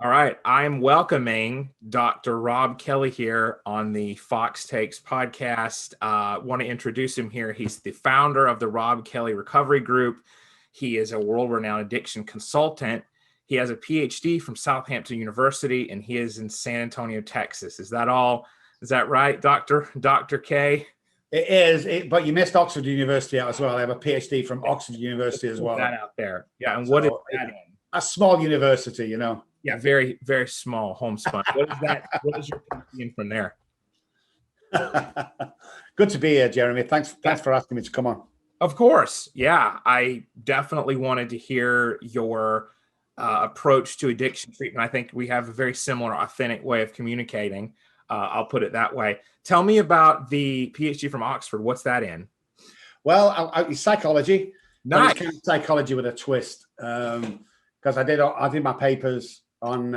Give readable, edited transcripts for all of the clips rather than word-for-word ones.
All right. I'm welcoming Dr. Robb Kelly here on the Fox Takes podcast. Want to introduce him here. He's the founder of the Robb Kelly Recovery Group. He is a world-renowned addiction consultant. He has a PhD from Southampton University, and he is in San Antonio, Texas. Is that all? Is that right, Dr. K? It is, but you missed Oxford University out as well. I have a PhD from Oxford University as well. That out there. Yeah. And what is that in? A small university, you know. Yeah, very, very small, homespun. What is that? What is your PhD in from there? Good to be here, Jeremy. Thanks for asking me to come on. Of course. Yeah, I definitely wanted to hear your approach to addiction treatment. I think we have a very similar, authentic way of communicating. I'll put it that way. Tell me about the PhD from Oxford. What's that in? Well, it's psychology. Nice. It's kind of psychology with a twist. Because I did my papers on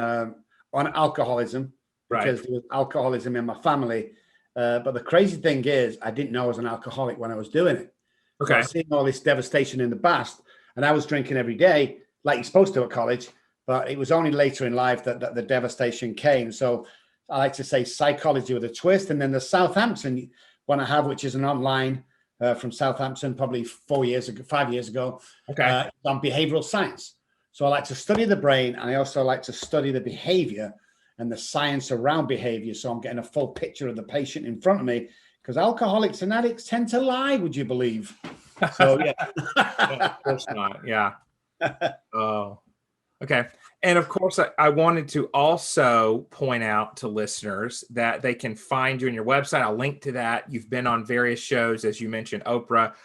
alcoholism, because there was alcoholism in my family. But the crazy thing is, I didn't know I was an alcoholic when I was doing it. Okay. So I was seeing all this devastation in the past, and I was drinking every day, like you're supposed to at college. But it was only later in life that the devastation came. So I like to say psychology with a twist. And then the Southampton one I have, which is an online from Southampton, probably 5 years ago, Okay. on behavioral science. So I like to study the brain, and I also like to study the behavior and the science around behavior. So I'm getting a full picture of the patient in front of me, because alcoholics and addicts tend to lie, would you believe? So, yeah. Of course not. Yeah. Oh, okay. And of course, I wanted to also point out to listeners that they can find you on your website. I'll link to that. You've been on various shows, as you mentioned, Oprah,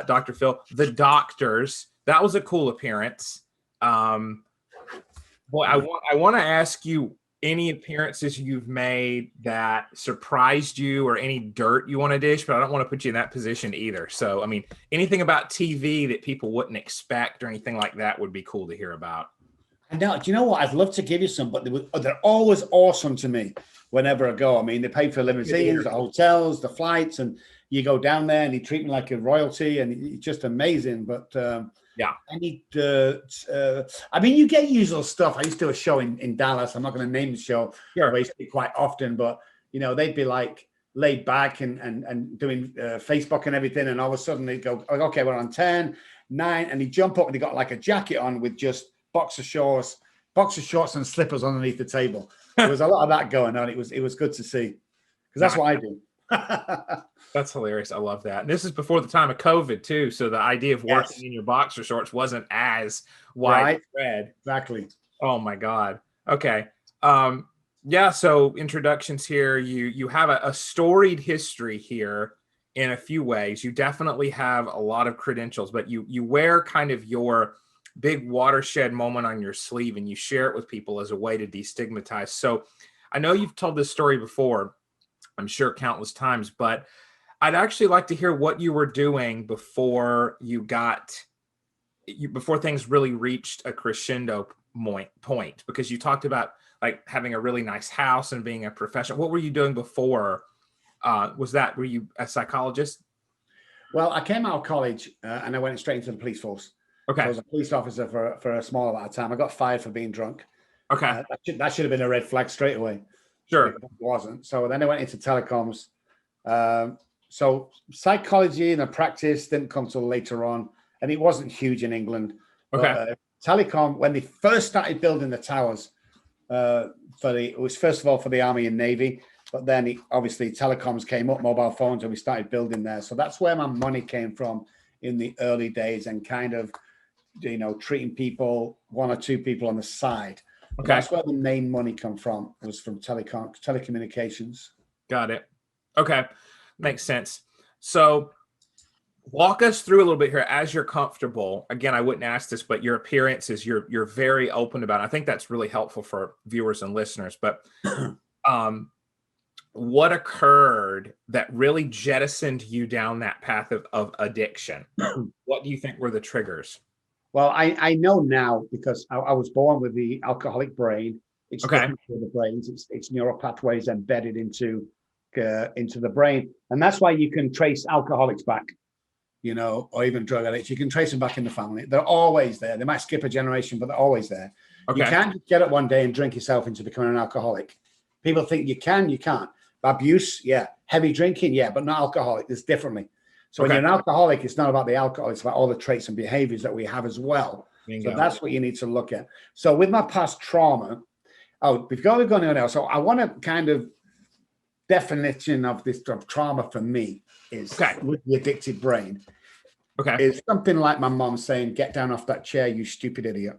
Dr. Phil, The Doctors. That was a cool appearance. Boy, I want to ask you any appearances you've made that surprised you, or any dirt you want to dish, but I don't want to put you in that position either. So, I mean, anything about TV that people wouldn't expect or anything like that would be cool to hear about. And now, do you know what? I'd love to give you some, but they're always awesome to me whenever I go. I mean, they pay for limousines, the hotels, the flights, and you go down there and they treat me like a royalty, and it's just amazing. But yeah, I need I mean, you get usual stuff. I used to do a show in Dallas. I'm not going to name the show. Sure. I used to quite often, but you know, they'd be like laid back and doing Facebook and everything, and all of a sudden they go, okay, we're on 10, 9, and they jump up and they got like a jacket on with just boxer shorts and slippers underneath the table. There was a lot of that going on. It was good to see, because that's what I do. That's hilarious. I love that. And this is before the time of COVID too, so the idea of working in your boxer shorts wasn't as widespread. Right. Exactly. Oh my God. Okay. Yeah. So introductions here. You have a storied history here in a few ways. You definitely have a lot of credentials, but you wear kind of your big watershed moment on your sleeve, and you share it with people as a way to destigmatize. So I know you've told this story before, I'm sure countless times, but I'd actually like to hear what you were doing before before things really reached a crescendo point, because you talked about like having a really nice house and being a professional. What were you doing before? Were you a psychologist? Well, I came out of college and I went straight into the police force. Okay. So I was a police officer for a small amount of time. I got fired for being drunk. Okay. That should have been a red flag straight away. Sure. It wasn't. So then I went into telecoms. So psychology and the practice didn't come till later on, and it wasn't huge in England. Okay. But, telecom, when they first started building the towers, it was first of all for the Army and Navy, but then obviously telecoms came up, mobile phones, and we started building there. So that's where my money came from in the early days, and kind of, you know, treating people, one or two people on the side. Okay. That's where the main money come from, was from telecommunications. Got it. Okay. Makes sense. So walk us through a little bit here as you're comfortable. Again, I wouldn't ask this, but your appearances, you're very open about it. I think that's really helpful for viewers and listeners. But what occurred that really jettisoned you down that path of addiction? What do you think were the triggers? Well, I know now, because I was born with the alcoholic brain. It's different for the brains. It's neural pathways embedded into the brain, and that's why you can trace alcoholics back, you know, or even drug addicts. You can trace them back in the family. They're always there. They might skip a generation, but they're always there. You Okay. can't just get up one day and drink yourself into becoming an alcoholic. People think you can't. Abuse, yeah. Heavy drinking, yeah, but not alcoholic. There's differently. So when Okay. you're an alcoholic, it's not about the alcohol. It's about all the traits and behaviors that we have as well. Bingo. So that's what you need to look at. So with my past trauma, before we go on now, so I want to kind of definition of this of trauma for me is with the addicted brain. Okay. It's something like my mom saying, "Get down off that chair, you stupid idiot,"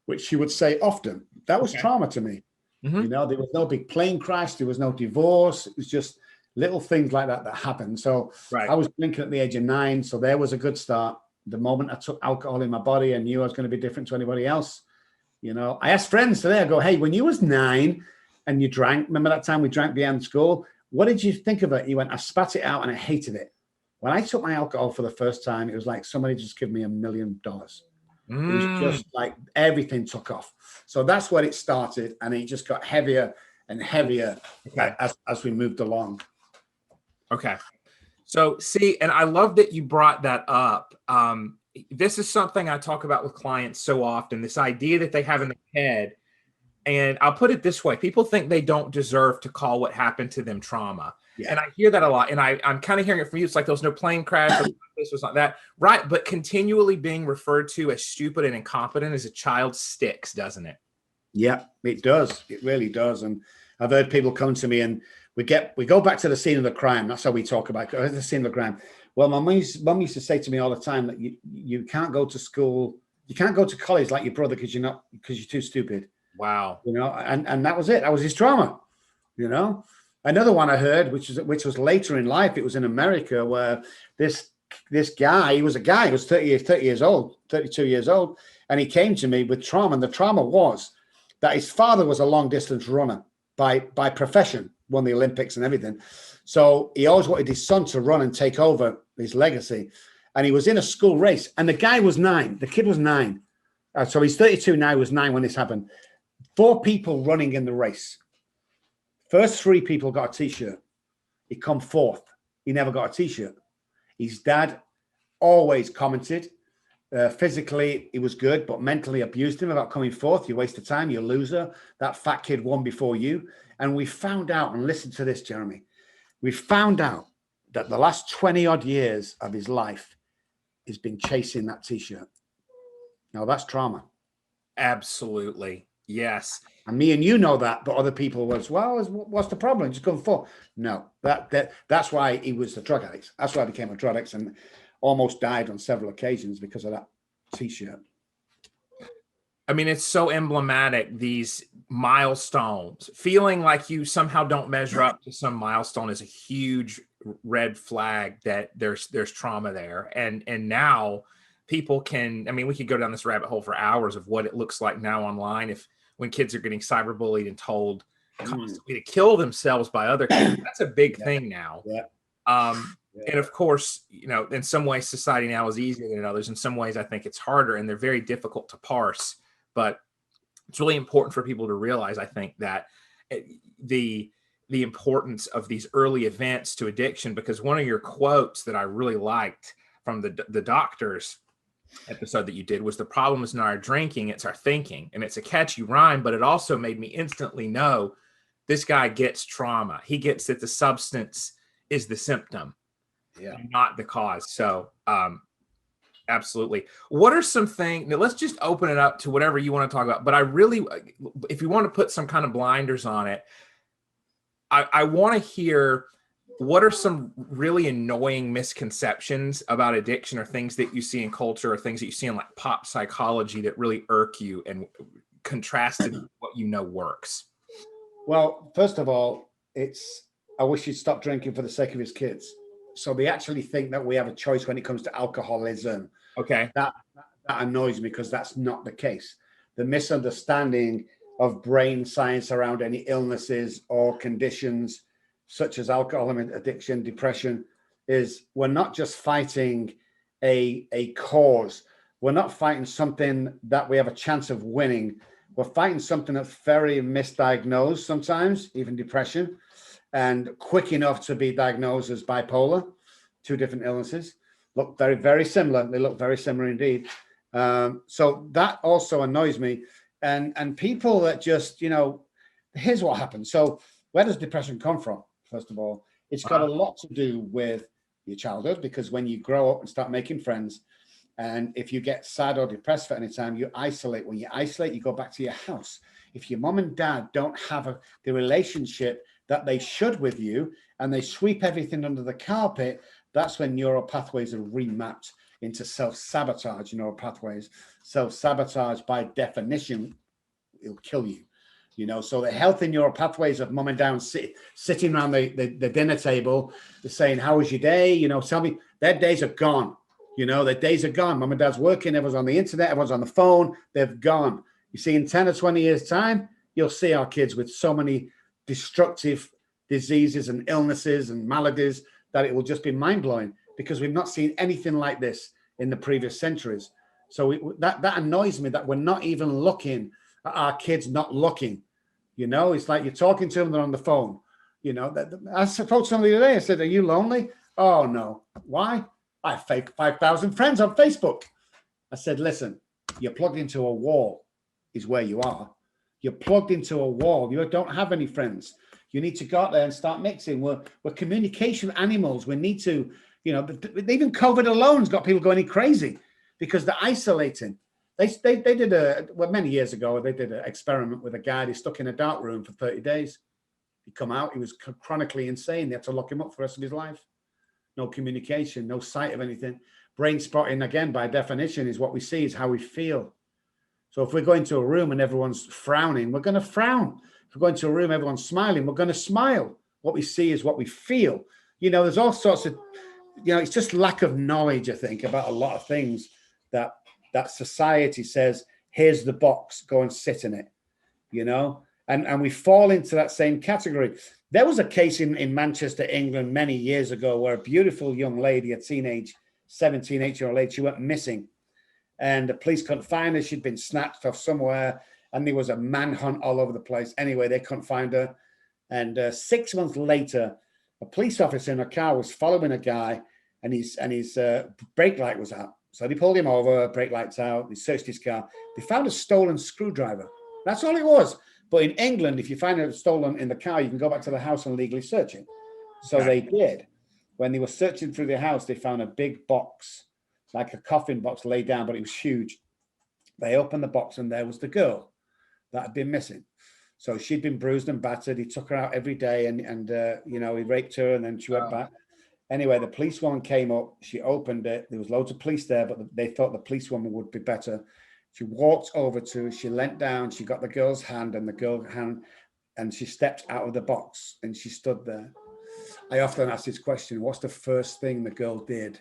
which she would say often. That was trauma to me. Mm-hmm. You know, there was no big plane crash. There was no divorce. It was just little things like that happened. So I was drinking at the age of 9. So there was a good start. The moment I took alcohol in my body, I knew I was going to be different to anybody else. You know, I asked friends today, I go, "Hey, when you was 9 and you drank, remember that time we drank behind school? What did you think of it?" He went, "I spat it out and I hated it." When I took my alcohol for the first time, it was like somebody just gave me $1 million. It was just like everything took off. So that's where it started. And it just got heavier and heavier as we moved along. Okay. So see, and I love that you brought that up. This is something I talk about with clients so often, this idea that they have in their head. And I'll put it this way. People think they don't deserve to call what happened to them trauma. Yeah. And I hear that a lot. And I'm kind of hearing it from you. It's like there was no plane crash. This was not that. Right. But continually being referred to as stupid and incompetent as a child sticks, doesn't it? Yeah, it does. It really does. And I've heard people come to me and we go back to the scene of the crime. That's how we talk about the scene of the crime. Well, my mum used to say to me all the time that you can't go to school. You can't go to college like your brother because you're too stupid. Wow. You know, and that was it. That was his trauma. You know, another one I heard, which was later in life. It was in America where this guy, he was 30 years old, 32 years old. And he came to me with trauma. And the trauma was that his father was a long distance runner by profession, won the Olympics and everything. So he always wanted his son to run and take over his legacy. And he was in a school race and the guy was 9. The kid was 9. So he's 32 now. He was 9 when this happened. 4 people running in the race. First 3 people got a t-shirt. He come 4th. He never got a t-shirt. His dad always commented, physically he was good, but mentally abused him about coming 4th. You waste of time, you're a loser. That fat kid won before you. And we found out, and listen to this, Jeremy, we found out that the last 20 odd years of his life he's been chasing that t-shirt. Now that's trauma. Absolutely. Yes. And me and you know that, but other people was, well, what's the problem? Just going for. No, that's why he was a drug addict. That's why I became a drug addict and almost died on several occasions because of that t-shirt. I mean, it's so emblematic, these milestones. Feeling like you somehow don't measure up to some milestone is a huge red flag that there's trauma there. And now people can, I mean, we could go down this rabbit hole for hours of what it looks like now online when kids are getting cyberbullied and told constantly to kill themselves by other kids. That's a big thing now. Yeah. And of course, you know, in some ways society now is easier than others. In some ways, I think it's harder and they're very difficult to parse. But it's really important for people to realize, I think, that the importance of these early events to addiction, because one of your quotes that I really liked from the doctor's episode that you did was, the problem is not our drinking, it's our thinking. And it's a catchy rhyme, but it also made me instantly know this guy gets trauma. He gets that the substance is the symptom, not the cause. So, absolutely. What are some things, now let's just open it up to whatever you want to talk about. But I really, if you want to put some kind of blinders on it, I want to hear, what are some really annoying misconceptions about addiction, or things that you see in culture, or things that you see in like pop psychology that really irk you, and contrasted with what you know works? Well, first of all, I wish he'd stop drinking for the sake of his kids. So they actually think that we have a choice when it comes to alcoholism. Okay. That annoys me, because that's not the case. The misunderstanding of brain science around any illnesses or conditions such as alcohol addiction, depression, is we're not just fighting a cause. We're not fighting something that we have a chance of winning. We're fighting something that's very misdiagnosed sometimes, even depression, and quick enough to be diagnosed as bipolar. 2 different illnesses. Look very, very similar. They look very similar indeed. So that also annoys me. and people that just, here's what happens. So where does depression come from? First of all, it's got a lot to do with your childhood, because when you grow up and start making friends, and if you get sad or depressed for any time, you isolate. When you isolate, you go back to your house. If your mom and dad don't have the relationship that they should with you, and they sweep everything under the carpet, that's when neural pathways are remapped into self-sabotage neural pathways. Self-sabotage, by definition, it'll kill you. So the healthy neural pathways of mom and dad sitting around the dinner table, they're saying, how was your day? Tell me, their days are gone. Their days are gone. Mom and dad's working, everyone's on the internet, everyone's on the phone, they've gone. You see, in 10 or 20 years' time, you'll see our kids with so many destructive diseases and illnesses and maladies that it will just be mind-blowing, because we've not seen anything like this in the previous centuries. So that annoys me, that we're not even looking at our kids not looking. It's like you're talking to them, they're on the phone. I spoke to somebody today, I said, are you lonely? Oh, no. Why? I have 5,000 friends on Facebook. I said, listen, you're plugged into a wall is where you are. You're plugged into a wall. You don't have any friends. You need to go out there and start mixing. We're communication animals. We need to, even COVID alone has got people going crazy because they're isolating. They did many years ago, they did an experiment with a guy. They stuck in a dark room for 30 days. He'd come out, he was chronically insane. They had to lock him up for the rest of his life. No communication, no sight of anything. Brain spotting, again, by definition, is what we see, is how we feel. So if we're going to a room and everyone's frowning, we're going to frown. If we're going to a room, everyone's smiling, we're going to smile. What we see is what we feel. There's all sorts of, it's just lack of knowledge, I think, about a lot of things that society says, here's the box, go and sit in it, and we fall into that same category. There was a case in Manchester, England, many years ago, where a beautiful young lady, a teenage 17, 18-year-old lady, she went missing. And the police couldn't find her. She'd been snatched off somewhere, and there was a manhunt all over the place. Anyway, they couldn't find her. And 6 months later, a police officer in a car was following a guy, and his brake light was out. So they pulled him over, brake lights out. They searched his car. They found a stolen screwdriver. That's all it was. But in England, if you find it stolen in the car, you can go back to the house and legally search it. So they did. When they were searching through the house, they found a big box, like a coffin box laid down, but it was huge. They opened the box, and there was the girl that had been missing. So she'd been bruised and battered. He took her out every day, and he raped her, and then she went back. Anyway, the policewoman came up. She opened it. There was loads of police there, but they thought the policewoman would be better. She walked over to her. She leant down. She got the girl's hand, and she stepped out of the box, and she stood there. I often ask this question: what's the first thing the girl did?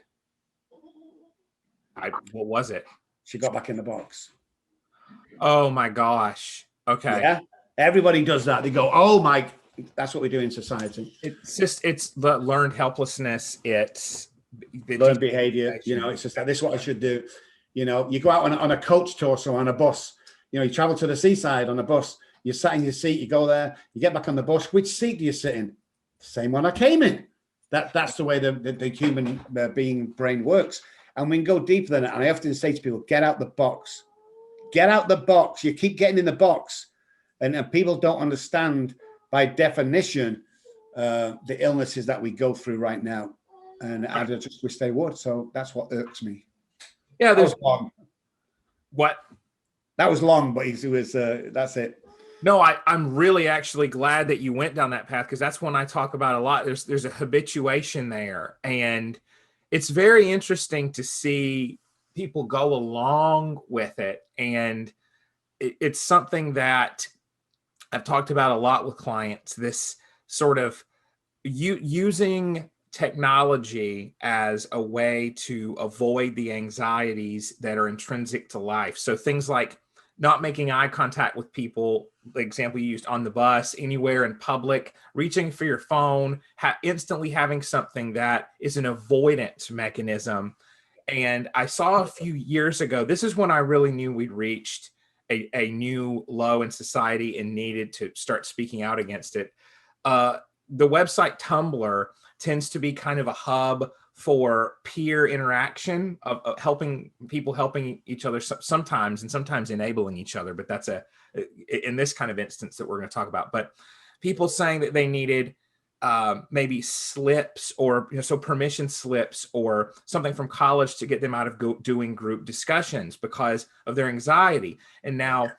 What was it? She got back in the box. Oh my gosh. Okay. Yeah. Everybody does that. They go, oh my, that's what we do in society. It's the learned helplessness. It's learned behavior. It's just that this is what I should do. You go out on a coach tour, so on a bus, you travel to the seaside on a bus, you sat in your seat, you go there, you get back on the bus. Which seat do you sit in? Same one I came in. That's the way the human being brain works. And we can go deeper than it. And I often say to people, get out the box. Get out the box. You keep getting in the box. And people don't understand, by definition, the illnesses that we go through right now. And I just wish they would. So that's what irks me. Yeah, there's long. What? That was long, but it was that's it. No, I'm really actually glad that you went down that path, because that's one I talk about a lot. There's a habituation there, and it's very interesting to see people go along with it. And it's something that I've talked about a lot with clients, this sort of using technology as a way to avoid the anxieties that are intrinsic to life. So things like not making eye contact with people, the example you used on the bus, anywhere in public, reaching for your phone, instantly having something that is an avoidance mechanism. And I saw a few years ago, this is when I really knew we'd reached a new low in society and needed to start speaking out against it. The website Tumblr tends to be kind of a hub for peer interaction of helping people, helping each other sometimes, and sometimes enabling each other. But that's in this kind of instance that we're going to talk about. But people saying that they needed maybe slips, or so permission slips or something from college to get them out of doing group discussions because of their anxiety. And now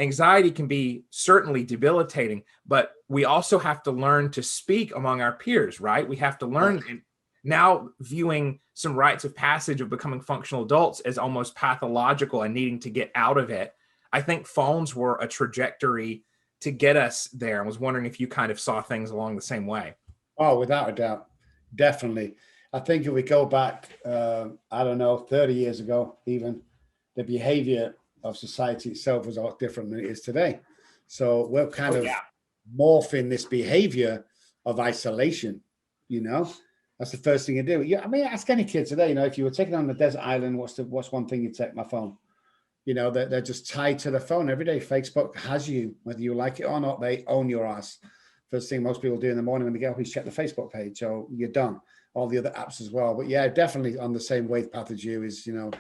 anxiety can be certainly debilitating, but we also have to learn to speak among our peers, right? We have to learn. And now viewing some rites of passage of becoming functional adults as almost pathological and needing to get out of it. I think phones were a trajectory to get us there. I was wondering if you kind of saw things along the same way. Oh, without a doubt. Definitely. I think if we go back, I don't know, 30 years ago, even, the behavior of society itself was a lot different than it is today. So we're kind of morphing this behavior of isolation, you know? That's the first thing you do. Yeah, I mean, ask any kid today, you know, if you were taken on a desert island, what's one thing you'd take? My phone. You know, they're just tied to the phone every day. Facebook has you, whether you like it or not, they own your ass. First thing most people do in the morning when they get up is check the Facebook page. So you're done. All the other apps as well. But yeah, definitely on the same wave path as you is, you know,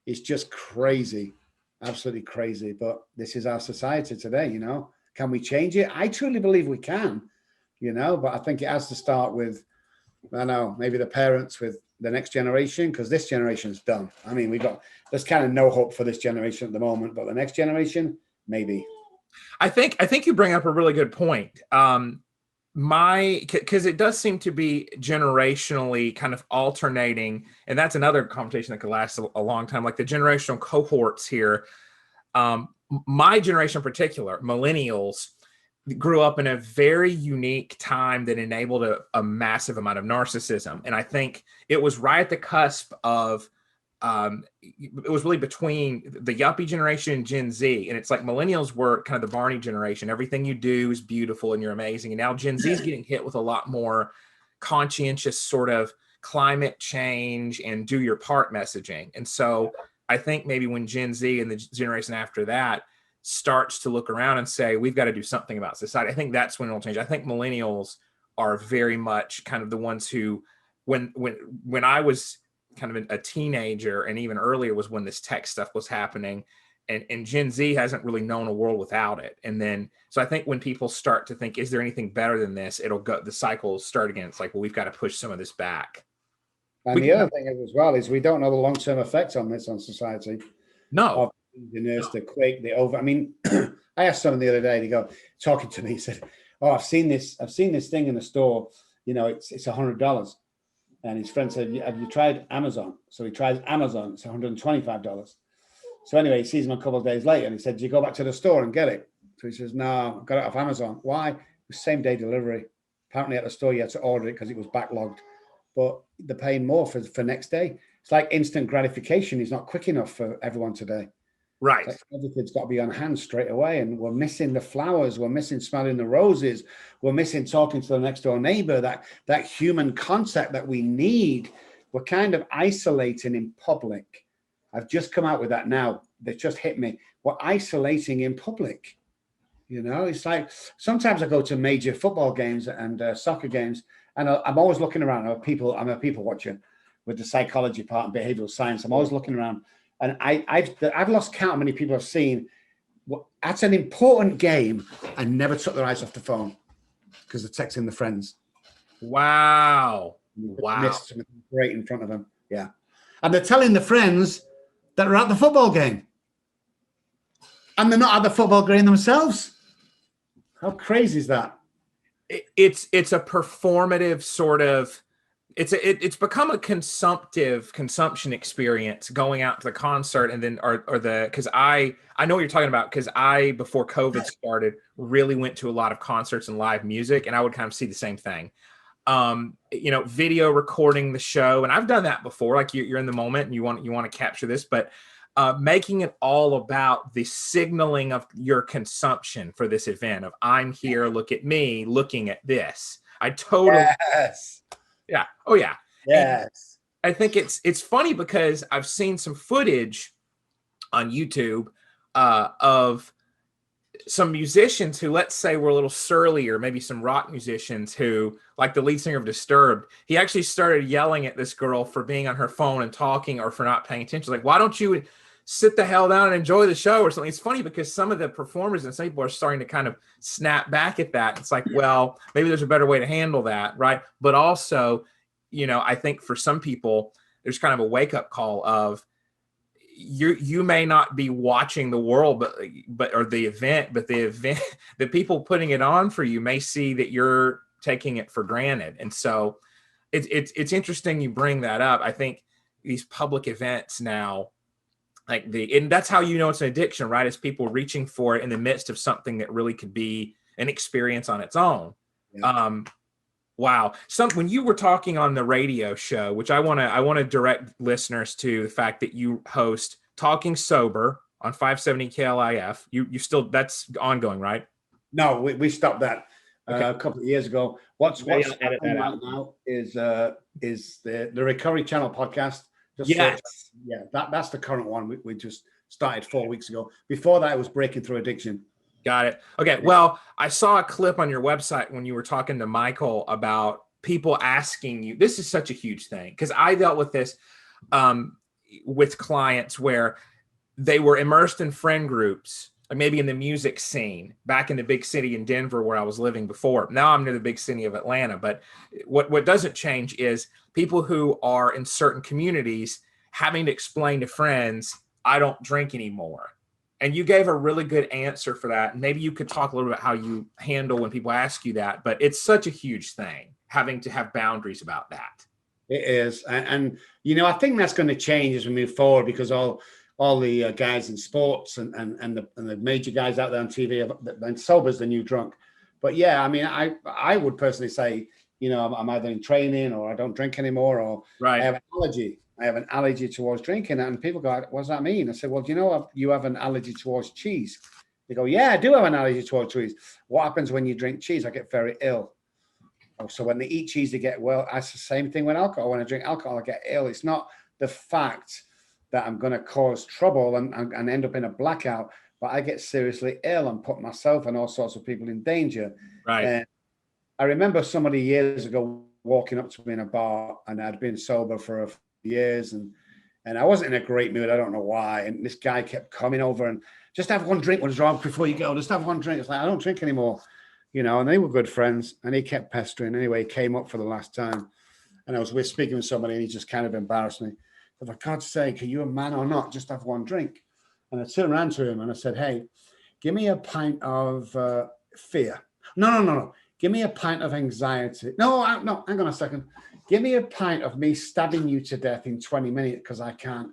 it's just crazy. Absolutely crazy. But this is our society today, you know. Can we change it? I truly believe we can, you know, but I think it has to start with, I know, maybe the parents with the next generation, because this generation's done. I mean, there's kind of no hope for this generation at the moment, but the next generation, maybe. I think you bring up a really good point. Because it does seem to be generationally kind of alternating, and that's another conversation that could last a long time, like the generational cohorts here. My generation in particular, millennials, grew up in a very unique time that enabled a massive amount of narcissism. And I think it was right at the cusp of, it was really between the yuppie generation and Gen Z. And it's like millennials were kind of the Barney generation. Everything you do is beautiful and you're amazing. And now Gen Z is getting hit with a lot more conscientious sort of climate change and do your part messaging. And so I think maybe when Gen Z and the generation after that starts to look around and say, we've got to do something about society, I think that's when it'll change. I think millennials are very much kind of the ones who, when I was kind of a teenager and even earlier was when this tech stuff was happening, and Gen Z hasn't really known a world without it. And then, so I think when people start to think, is there anything better than this? The cycle will start again. It's like, well, we've got to push some of this back. And the other thing as well is we don't know the long-term effects on this on society. No. The nurse, the quake, the over. I mean, I asked someone the other day, he go talking to me, he said, oh, I've seen this thing in the store, you know, it's $100. And his friend said, have you tried Amazon? So he tries Amazon, it's $125. So anyway, he sees him a couple of days later and he said, do you go back to the store and get it? So he says, no, I got it off Amazon. Why? It was same day delivery. Apparently at the store you had to order it because it was backlogged. But they're paying more for next day. It's like instant gratification is not quick enough for everyone today. Right. Like everything's got to be on hand straight away. And we're missing the flowers. We're missing smelling the roses. We're missing talking to the next door neighbor, that human contact that we need. We're kind of isolating in public. I've just come out with that now. They just hit me. We're isolating in public. You know, it's like sometimes I go to major football games and soccer games, and I'm always looking around. I'm a people watcher with the psychology part and behavioral science. I'm always looking around. And I've lost count how many people I've seen at an important game and never took their eyes off the phone because they're texting their friends. Wow. Missed something great in front of them. Yeah. And they're telling the friends that are at the football game. And they're not at the football game themselves. How crazy is that? It's a performative sort of, it's become a consumption experience going out to the concert and then because I know what you're talking about, because I, before COVID started, really went to a lot of concerts and live music, and I would kind of see the same thing. You know, video recording the show, and I've done that before. Like you're in the moment and you want to capture this, but making it all about the signaling of your consumption for this event of I'm here, look at me, looking at this. I totally. Yes. Yeah. Oh yeah. Yes. And I think it's funny because I've seen some footage on YouTube of some musicians who, let's say, were a little surly, or maybe some rock musicians who, like the lead singer of Disturbed, he actually started yelling at this girl for being on her phone and talking, or for not paying attention. Like, why don't you sit the hell down and enjoy the show or something? It's funny because some of the performers and some people are starting to kind of snap back at that. It's like, well, maybe there's a better way to handle that, right? But also, I think for some people, there's kind of a wake-up call of, you may not be watching the world, or the event, but the people putting it on for you may see that you're taking it for granted. And so it's interesting you bring that up. I think these public events now, and that's how it's an addiction, right? It's people reaching for it in the midst of something that really could be an experience on its own. Yeah. Wow. When you were talking on the radio show, which I want to direct listeners to the fact that you host Talking Sober on 570 KLIF. You still, that's ongoing, right? No, we stopped that a couple of years ago. What's happening right now is the Recovery Channel podcast. Yes. Yeah, that's the current one. We just started 4 weeks ago. Before that, it was Breaking Through Addiction. Got it. Okay. Well, I saw a clip on your website when you were talking to Michael about people asking you. This is such a huge thing, because I dealt with this with clients where they were immersed in friend groups, like maybe in the music scene back in the big city in Denver where I was living before. Now I'm near the big city of Atlanta. But what doesn't change is people who are in certain communities having to explain to friends, I don't drink anymore. And you gave a really good answer for that. Maybe you could talk a little bit about how you handle when people ask you that, but it's such a huge thing, having to have boundaries about that. It is. And I think that's going to change as we move forward, because all the guys in sports and the major guys out there on TV, and sober's the new drunk. But yeah, I mean, I would personally say, I'm either in training, or I don't drink anymore, or right. I have an allergy. I have an allergy towards drinking. And people go, what does that mean? I said, well, you have an allergy towards cheese? They go, yeah, I do have an allergy towards cheese. What happens when you drink cheese? I get very ill. Oh, so when they eat cheese, they get well. That's the same thing with alcohol. When I drink alcohol, I get ill. It's not the fact that I'm going to cause trouble and end up in a blackout, but I get seriously ill and put myself and all sorts of people in danger. Right. And I remember somebody years ago walking up to me in a bar, and I'd been sober for a few years, and I wasn't in a great mood. I don't know why. And this guy kept coming over and, just have one drink. What's wrong before you go? Just have one drink. It's like, I don't drink anymore. And they were good friends, and he kept pestering. Anyway, he came up for the last time, and I was speaking with somebody, and he just kind of embarrassed me. For God's sake, are you a man or not? Just have one drink. And I turned around to him and I said, hey, give me a pint of fear. No. Give me a pint of anxiety. No, hang on a second. Give me a pint of me stabbing you to death in 20 minutes because I can't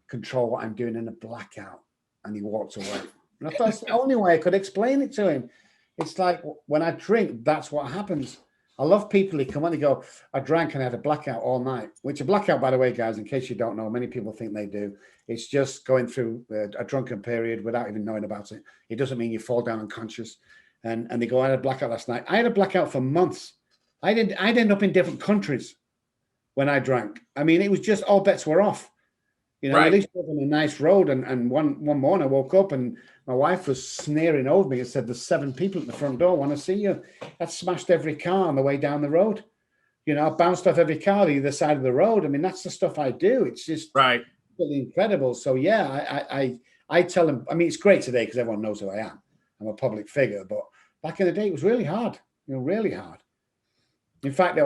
control what I'm doing in a blackout. And he walked away. And I thought it's the only way I could explain it to him. It's like, when I drink, that's what happens. I love people who come on and go, I drank and I had a blackout all night. Which a blackout, by the way, guys, in case you don't know, many people think they do. It's just going through a drunken period without even knowing about it. It doesn't mean you fall down unconscious. And they go, I had a blackout last night. I had a blackout for months. I'd end up in different countries when I drank. I mean, it was just all bets were off. Right. At least on a nice road. And one morning I woke up and my wife was sneering over me and said, there's 7 people at the front door want to see you. I smashed every car on the way down the road. I bounced off every car to either side of the road. I mean, that's the stuff I do. It's just right. Really incredible. So yeah, I tell them, I mean, it's great today because everyone knows who I am. I'm a public figure, but back in the day, it was really hard, really hard. In fact,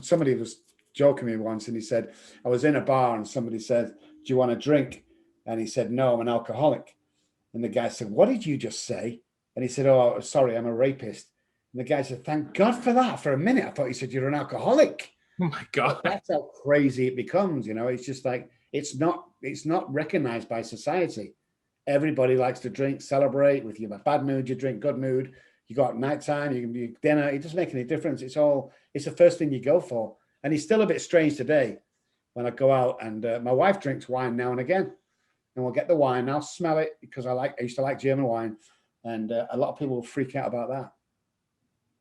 somebody was joking with me once, and he said, I was in a bar and somebody said, do you want a drink? And he said, no, I'm an alcoholic. And the guy said, what did you just say? And he said, oh, sorry, I'm a rapist. And the guy said, thank God for that. For a minute, I thought you said you're an alcoholic. Oh my God. But that's how crazy it becomes. It's just like, it's not recognized by society. Everybody likes to drink, celebrate. With you have a bad mood, you drink, good mood. You got nighttime, you can be dinner. It doesn't make any difference. It's the first thing you go for. And it's still a bit strange today when I go out and my wife drinks wine now and again. And we'll get the wine. I'll smell it because I used to like German wine. And a lot of people will freak out about that.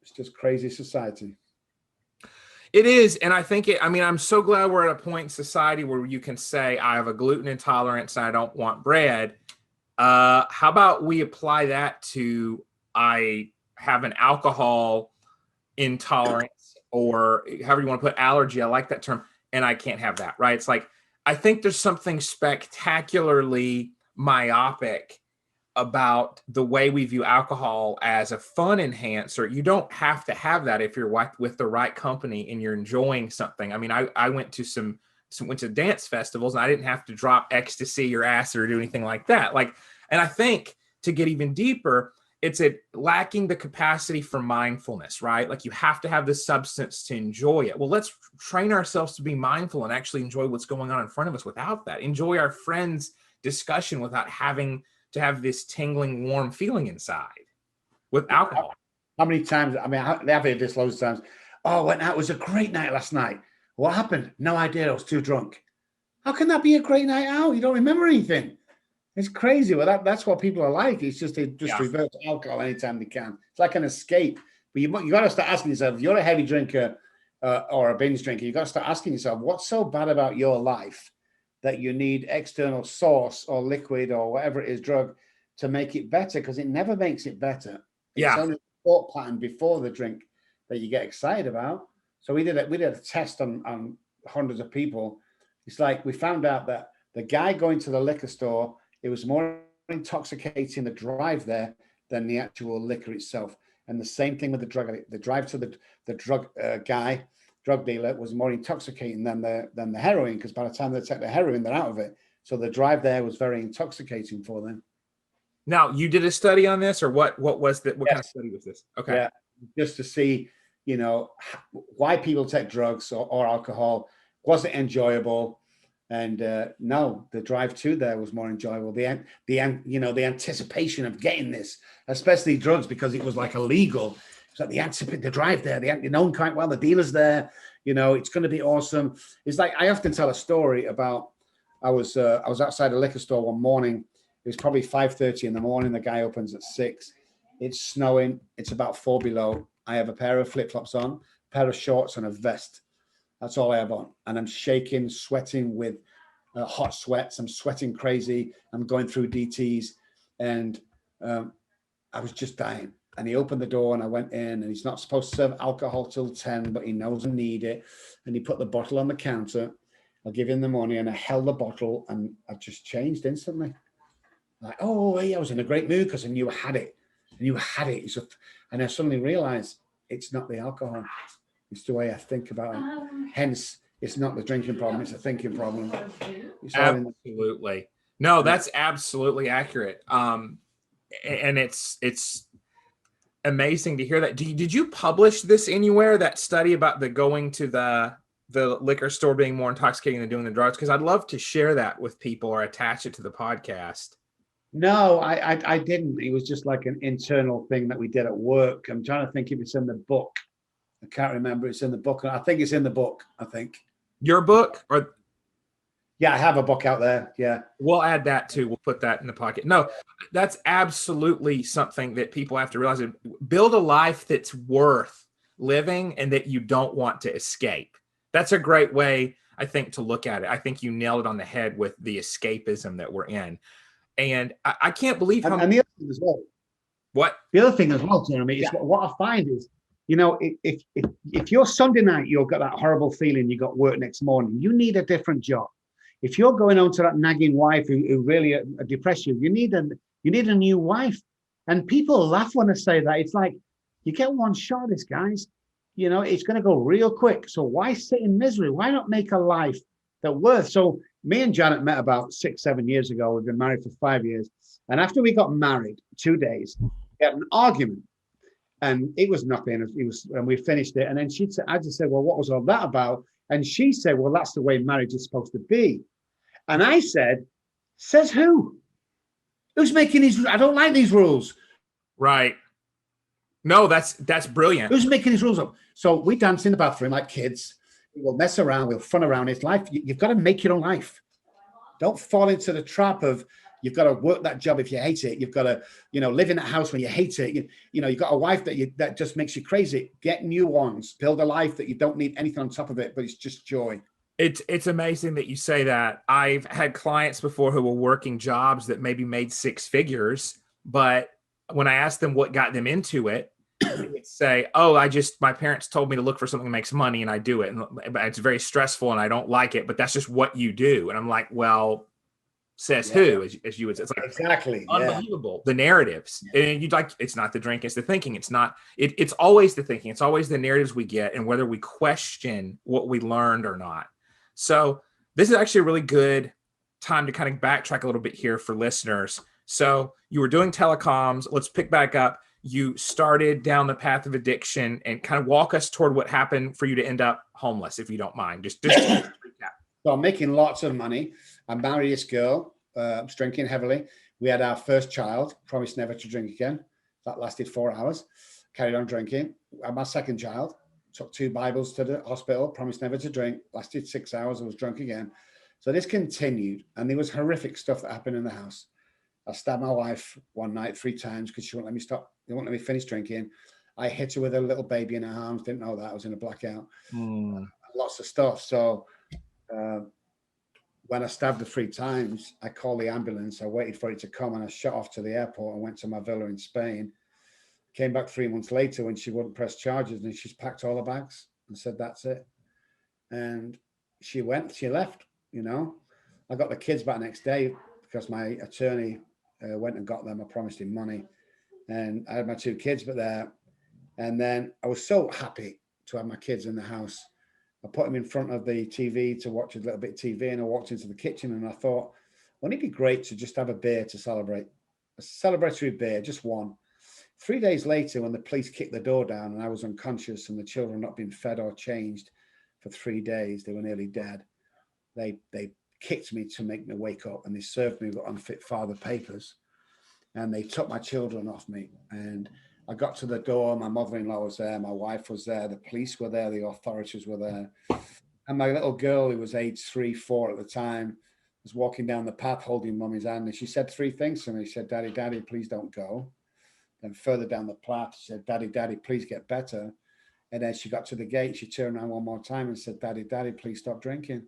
It's just crazy society. It is. And I think I'm so glad we're at a point in society where you can say, I have a gluten intolerance and I don't want bread. How about we apply that to, I have an alcohol intolerance, or however you want to put allergy. I like that term. And I can't have that, right? It's like, I think there's something spectacularly myopic about the way we view alcohol as a fun enhancer. You don't have to have that if you're with the right company and you're enjoying something. I mean, I went to went to dance festivals, and I didn't have to drop ecstasy or acid or do anything like that. Like, and I think to get even deeper, it's lacking the capacity for mindfulness, right? Like, you have to have the substance to enjoy it. Well, let's train ourselves to be mindful and actually enjoy what's going on in front of us without that. Enjoy our friends' discussion without having to have this tingling, warm feeling inside with alcohol. How many times? I mean, I've heard this loads of times. Oh, went out. It was a great night last night. What happened? No idea. I was too drunk. How can that be a great night out? You don't remember anything. It's crazy. Well, that's what people are like. It's just, they just revert to alcohol anytime they can. It's like an escape. But you got to start asking yourself, if you're a heavy drinker or a binge drinker, you got to start asking yourself, what's so bad about your life that you need external source or liquid or whatever it is, drug, to make it better? Because it never makes it better. It's only the thought pattern before the drink that you get excited about. So we did a test on hundreds of people. It's like, we found out that the guy going to the liquor store, it was more intoxicating, the drive there, than the actual liquor itself. And the same thing with the drug addict. The drive to the drug dealer, was more intoxicating than the heroin, because by the time they take the heroin, they're out of it. So the drive there was very intoxicating for them. Now, you did a study on this, or what was that? What kind of study was this? Okay. Yeah, just to see, why people take drugs or alcohol. Was it enjoyable? And no, the drive to there was more enjoyable. The anticipation of getting this, especially drugs, because it was like illegal. So the drive there, you know quite well, the dealer's there. It's going to be awesome. It's like, I often tell a story about, I was outside a liquor store one morning. It was probably 5:30 in the morning. The guy opens at 6. It's snowing. It's about 4 below. I have a pair of flip-flops on, a pair of shorts, and a vest. That's all I have on. And I'm shaking, sweating with hot sweats. I'm sweating crazy. I'm going through DTs. And I was just dying. And he opened the door, and I went in, and he's not supposed to serve alcohol till 10, but he knows I need it. And he put the bottle on the counter. I'll give him the money, and I held the bottle, and I just changed instantly. Like, oh, hey, I was in a great mood because I knew I had it. I knew I had it. And I suddenly realized it's not the alcohol. It's the way I think about it. Hence, it's not the drinking problem. It's a thinking problem. Absolutely. No, that's absolutely accurate. And it's amazing to hear that. Did you publish this anywhere, that study about the going to the liquor store being more intoxicating than doing the drugs? Because I'd love to share that with people or attach it to the podcast. No, I didn't. It was just like an internal thing that we did at work. I'm trying to think if it's in the book. I can't remember. It's in the book. I think it's in the book, I think. Your book? Or yeah, I have a book out there. Yeah. We'll add that too. We'll put that in the pocket. No, that's absolutely something that people have to realize. Build a life that's worth living and that you don't want to escape. That's a great way, I think, to look at it. I think you nailed it on the head with the escapism that we're in. And I can't believe how... And the other thing as well. What? The other thing as well, Jeremy, is what I find is, if you're Sunday night, you've got that horrible feeling you got work next morning, you need a different job. If you're going on to that nagging wife who really depress you, you need a new wife. And people laugh when I say that. It's like, you get one shot of this, guys. It's going to go real quick. So why sit in misery? Why not make a life that worth? So me and Janet met about 6-7 years ago. We've been married for 5 years. And after we got married, 2 days, we had an argument. And it was nothing. And we finished it. And then I just said, well, what was all that about? And she said, well, that's the way marriage is supposed to be. And I said, says who? Who's making these? I don't like these rules. Right. No, that's brilliant. Who's making these rules up? So we dance in the bathroom like kids. We'll mess around. We'll fun around. It's life. You've got to make your own life. Don't fall into the trap of, you've got to work that job if you hate it. You've got to, live in that house when you hate it. You've got a wife that just makes you crazy. Get new ones. Build a life that you don't need anything on top of it, but it's just joy. It's amazing that you say that. I've had clients before who were working jobs that maybe made six figures, but when I asked them what got them into it, they would say, "Oh, my parents told me to look for something that makes money and I do it. And it's very stressful and I don't like it, but that's just what you do." And I'm like, "Well, says Yeah, who?" As you would say. It's like exactly. Yeah. unbelievable. The narratives. And you'd like, it's not the drink, it's the thinking. It's not, it's always the thinking. It's always the narratives we get and whether we question what we learned or not. So this is actually a really good time to kind of backtrack a little bit here for listeners. So you were doing telecoms. Let's pick back up. You started down the path of addiction and kind of walk us toward what happened for you to end up homeless, if you don't mind. Just recap. So I'm making lots of money. I married this girl. I was drinking heavily. We had our first child, promised never to drink again. That lasted 4 hours. Carried on drinking. I had my second child. Took 2 Bibles to the hospital, promised never to drink, lasted 6 hours, I was drunk again. So this continued, and there was horrific stuff that happened in the house. I stabbed my wife one night 3 times because she wouldn't let me stop. They wouldn't let me finish drinking. I hit her with a little baby in her arms, didn't know that, I was in a blackout. Lots of stuff. So when I stabbed her 3 times, I called the ambulance, I waited for it to come, and I shot off to the airport and went to my villa in Spain. Came back 3 months later when she wouldn't press charges, and she's packed all the bags and said, "That's it." And she left, I got the kids back next day because my attorney went and got them. I promised him money. And I had my 2 kids but there. And then I was so happy to have my kids in the house. I put them in front of the TV to watch a little bit of TV, and I walked into the kitchen and I thought, wouldn't it be great to just have a beer to celebrate? A celebratory beer, just one. 3 days later, when the police kicked the door down and I was unconscious and the children not been fed or changed for 3 days, they were nearly dead. They kicked me to make me wake up, and they served me with unfit father papers, and they took my children off me. And I got to the door, my mother-in-law was there, my wife was there, the police were there, the authorities were there. And my little girl, who was age 3, 4 at the time, was walking down the path holding mummy's hand, and she said 3 things to me. She said, "Daddy, Daddy, please don't go." Then further down the path, she said, "Daddy, Daddy, please get better." And then she got to the gate, she turned around one more time and said, "Daddy, Daddy, please stop drinking."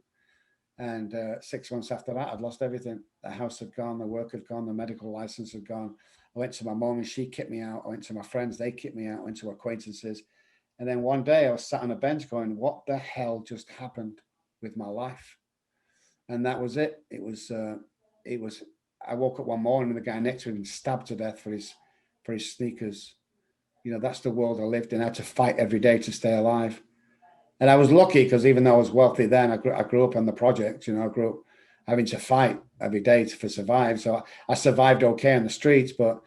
And 6 months after that, I'd lost everything. The house had gone, the work had gone, the medical license had gone. I went to my mom and she kicked me out. I went to my friends, they kicked me out. I went to acquaintances. And then one day I was sat on a bench going, what the hell just happened with my life? And that was it. I woke up one morning and the guy next to me had been stabbed to death for his sneakers. That's the world I lived in. I had to fight every day to stay alive. And I was lucky because even though I was wealthy then, I grew up on the project. I grew up having to fight every day to survive. So I survived okay on the streets, but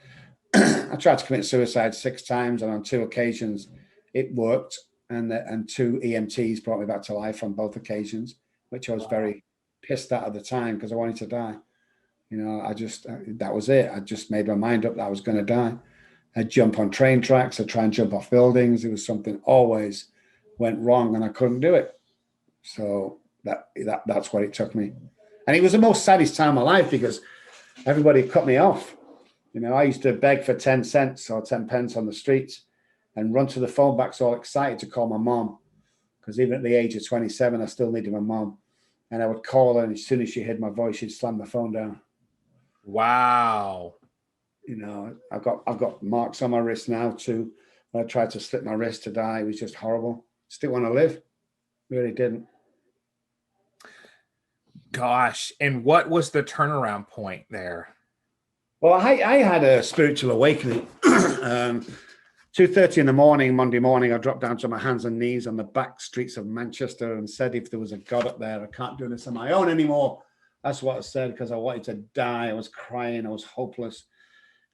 I tried to commit suicide 6 times, and on 2 occasions it worked. And 2 EMTs brought me back to life on both occasions, which I was very pissed at the time because I wanted to die. That was it. I just made my mind up that I was going to die. I'd jump on train tracks. I'd try and jump off buildings. It was something always went wrong and I couldn't do it. So that's what it took me. And it was the most saddest time of my life because everybody cut me off. I used to beg for 10 cents or 10 pence on the streets and run to the phone box all excited to call my mom. Because even at the age of 27, I still needed my mom. And I would call her, and as soon as she heard my voice, she'd slam the phone down. Wow. I've got marks on my wrist now too. When I tried to slip my wrist to die, it was just horrible. Still want to live. Really didn't. Gosh. And what was the turnaround point there? Well, I had a spiritual awakening. 2:30 in the morning, Monday morning, I dropped down to my hands and knees on the back streets of Manchester and said, if there was a God up there, I can't do this on my own anymore. That's what I said because I wanted to die. I was crying. I was hopeless.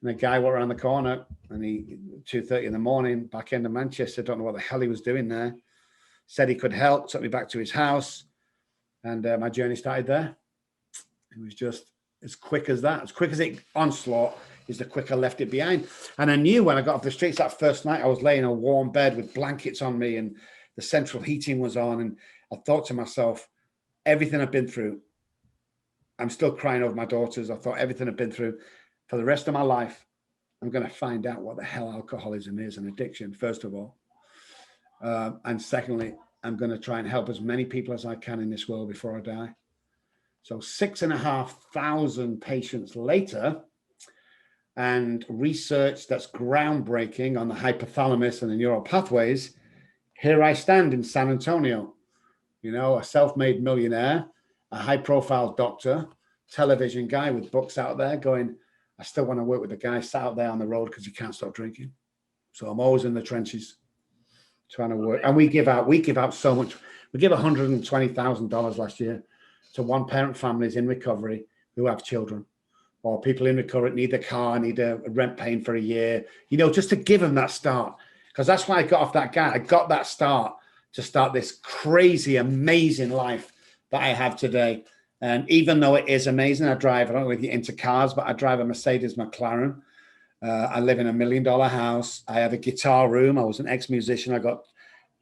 And the guy went around the corner and 2:30 in the morning, back into Manchester, don't know what the hell he was doing there. Said he could help, took me back to his house. And my journey started there. It was just as quick as that. As quick as it onslaught is the quick I left it behind. And I knew when I got off the streets that first night, I was laying in a warm bed with blankets on me and the central heating was on. And I thought to myself, everything I've been through, I'm still crying over my daughters. I thought everything I've been through for the rest of my life, I'm going to find out what the hell alcoholism is and addiction, first of all. And secondly, I'm going to try and help as many people as I can in this world before I die. So 6,500 patients later, and research that's groundbreaking on the hypothalamus and the neural pathways, here I stand in San Antonio, you know, a self-made millionaire, a high-profile doctor, television guy with books out there going, I still want to work with the guy sat out there on the road because he can't stop drinking. So I'm always in the trenches trying to work. And we give out so much. We give $120,000 last year to one-parent families in recovery who have children, or people in recovery need a car, need a rent paying for a year, you know, just to give them that start. Because that's why I got off that guy. I got that start to start this crazy, amazing life that I have today. And even though it is amazing, I don't know if you're into cars, but I drive a Mercedes McLaren. I live in $1 million house. I have a guitar room. I was an ex-musician. I got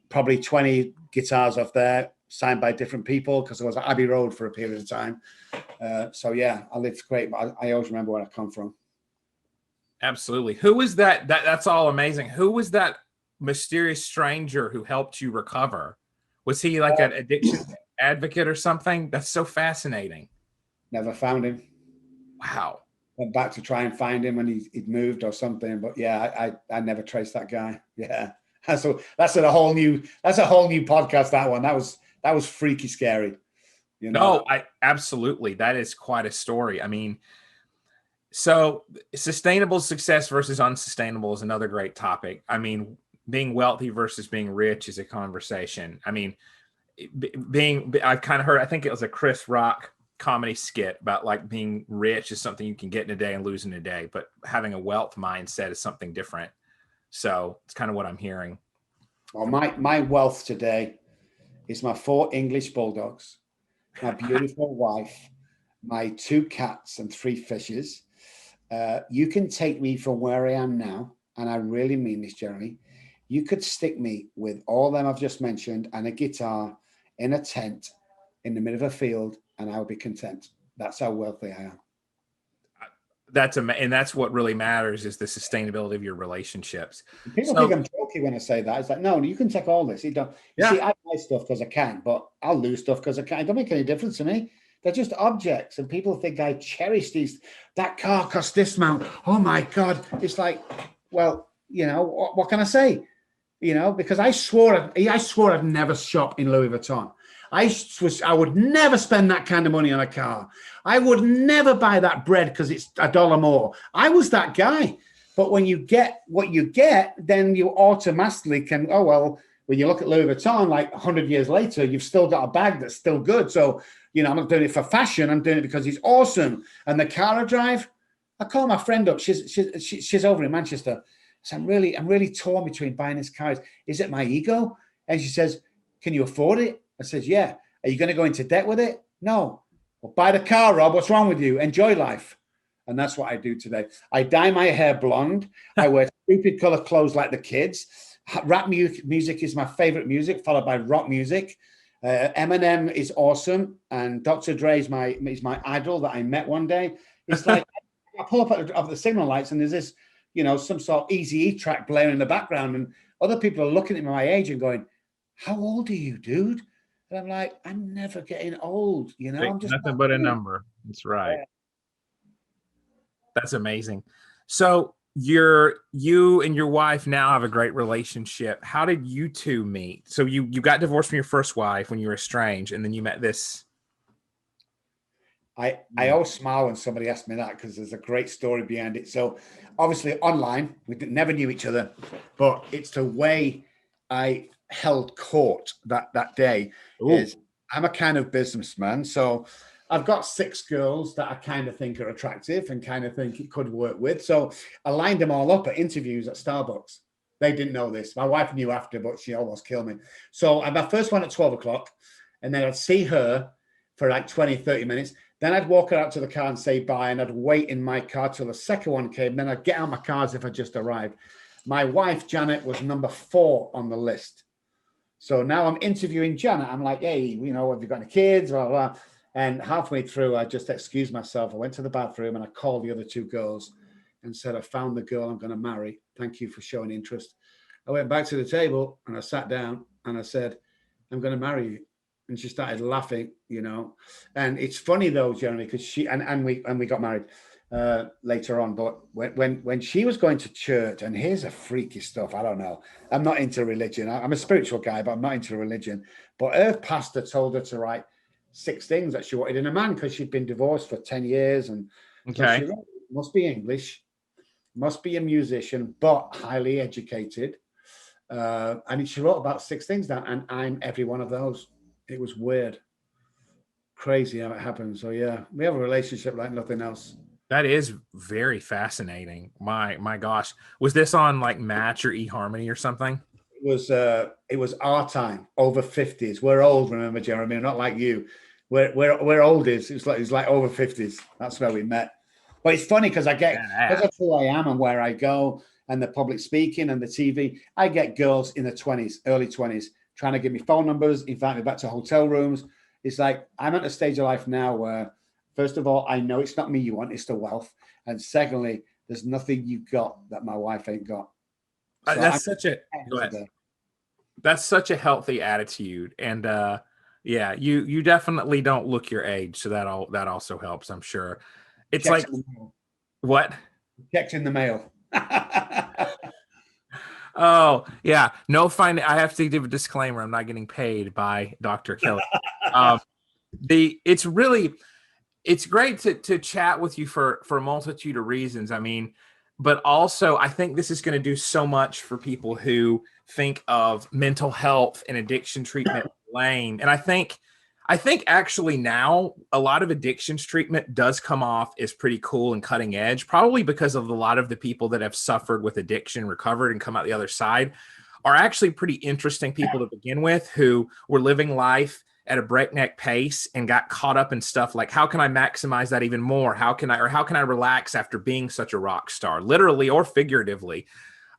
probably 20 guitars off there, signed by different people, because I was at Abbey Road for a period of time. So yeah, I lived great, but I always remember where I come from. Absolutely. Who was that? That's all amazing. Who was that mysterious stranger who helped you recover? Was he like an addiction advocate or something? That's so fascinating. Never found him. Wow. Went back to try and find him, and he'd moved or something. But yeah, I never traced that guy. Yeah. So that's a whole new podcast. That one. That was freaky scary. You know? No, absolutely. That is quite a story. I mean, so sustainable success versus unsustainable is another great topic. I mean, being wealthy versus being rich is a conversation. I mean, I've kind of heard, I think it was a Chris Rock comedy skit about like being rich is something you can get in a day and lose in a day, but having a wealth mindset is something different. So it's kind of what I'm hearing. Well, my wealth today is my 4 English bulldogs, my beautiful wife, my 2 cats and 3 fishes. You can take me from where I am now, and I really mean this, Jeremy. You could stick me with all them I've just mentioned and a guitar in a tent in the middle of a field, and I would be content. That's how wealthy I am. And that's what really matters, is the sustainability of your relationships. People think I'm joking when I say that. It's like, no, you can take all this. You see, I buy stuff because I can, but I'll lose stuff because I can. It don't make any difference to me. They're just objects, and people think I cherish these. That car cost this amount. Oh my God. It's like, well, you know, what can I say? You know, because I swore I'd never shop in Louis Vuitton. I would never spend that kind of money on a car. I would never buy that bread because it's $1 more. I was that guy. But when you get what you get, then you automatically can, oh, well, when you look at Louis Vuitton, like 100 years later, you've still got a bag that's still good. So, you know, I'm not doing it for fashion. I'm doing it because it's awesome. And the car I drive, I call my friend up. She's over in Manchester. So I'm really torn between buying this car. Is it my ego? And she says, can you afford it? I says, yeah. Are you going to go into debt with it? No. Well, buy the car, Rob. What's wrong with you? Enjoy life. And that's what I do today. I dye my hair blonde. I wear stupid color clothes like the kids. Rap music is my favorite music, followed by rock music. Eminem is awesome. And Dr. Dre is my idol that I met one day. It's like I pull up at the signal lights and there's this, you know, some sort of Eazy-E track blaring in the background. And other people are looking at my age and going, how old are you, dude? And I'm like, I'm never getting old, you know. I'm just nothing but a number. That's right. Yeah. That's amazing. So you and your wife now have a great relationship. How did you two meet? So you got divorced from your first wife when you were estranged, and then you met this. I always smile when somebody asks me that because there's a great story behind it. So obviously online, we never knew each other, but it's the way I held court that day. Is I'm a kind of businessman, so I've got 6 girls that I kind of think are attractive and kind of think it could work with. So I lined them all up at interviews at Starbucks. They didn't know this. My wife knew after, but she almost killed me. So I had my first one at 12 o'clock, and then I'd see her for like 20, 30 minutes. Then I'd walk her out to the car and say bye, and I'd wait in my car till the second one came. Then I'd get out my car as if I just arrived. My wife, Janet, was number 4 on the list. So now I'm interviewing Janet. I'm like, hey, you know, have you got any kids? Blah, blah, blah. And halfway through, I just excused myself. I went to the bathroom and I called the other 2 girls and said, I found the girl I'm going to marry. Thank you for showing interest. I went back to the table and I sat down and I said, I'm going to marry you. And she started laughing, And it's funny though, Jeremy, because we got married later on. But when she was going to church, and here's a freaky stuff. I don't know. I'm not into religion. I'm a spiritual guy, but I'm not into religion. But her pastor told her to write 6 things that she wanted in a man because she'd been divorced for 10 years. And so she wrote, must be English, must be a musician, but highly educated. And she wrote about 6 things down, and I'm every one of those. It was weird. Crazy how it happened. So yeah, we have a relationship like nothing else. That is very fascinating. My gosh. Was this on like Match or eHarmony or something? It was our time, over 50s. We're old, remember, Jeremy, not like you. We're old. It's like over 50s. That's where we met. But it's funny because that's who I am and where I go, and the public speaking and the TV. I get girls in the 20s, early 20s, trying to give me phone numbers, invite me back to hotel rooms. It's like, I'm at a stage of life now where, first of all, I know it's not me you want, it's the wealth. And secondly, there's nothing you got that my wife ain't got. So that's such a healthy attitude. And yeah, you definitely don't look your age. So that also helps, I'm sure. It's checks like, what? Checks in the mail. Oh yeah, no fine. I have to give a disclaimer. I'm not getting paid by Dr. Kelly. It's great to chat with you for a multitude of reasons. I mean, but also I think this is going to do so much for people who think of mental health and addiction treatment lame. And I think actually now a lot of addictions treatment does come off as pretty cool and cutting edge, probably because of a lot of the people that have suffered with addiction, recovered, and come out the other side are actually pretty interesting people to begin with, who were living life at a breakneck pace and got caught up in stuff like, how can I maximize that even more? How can I relax after being such a rock star, literally or figuratively?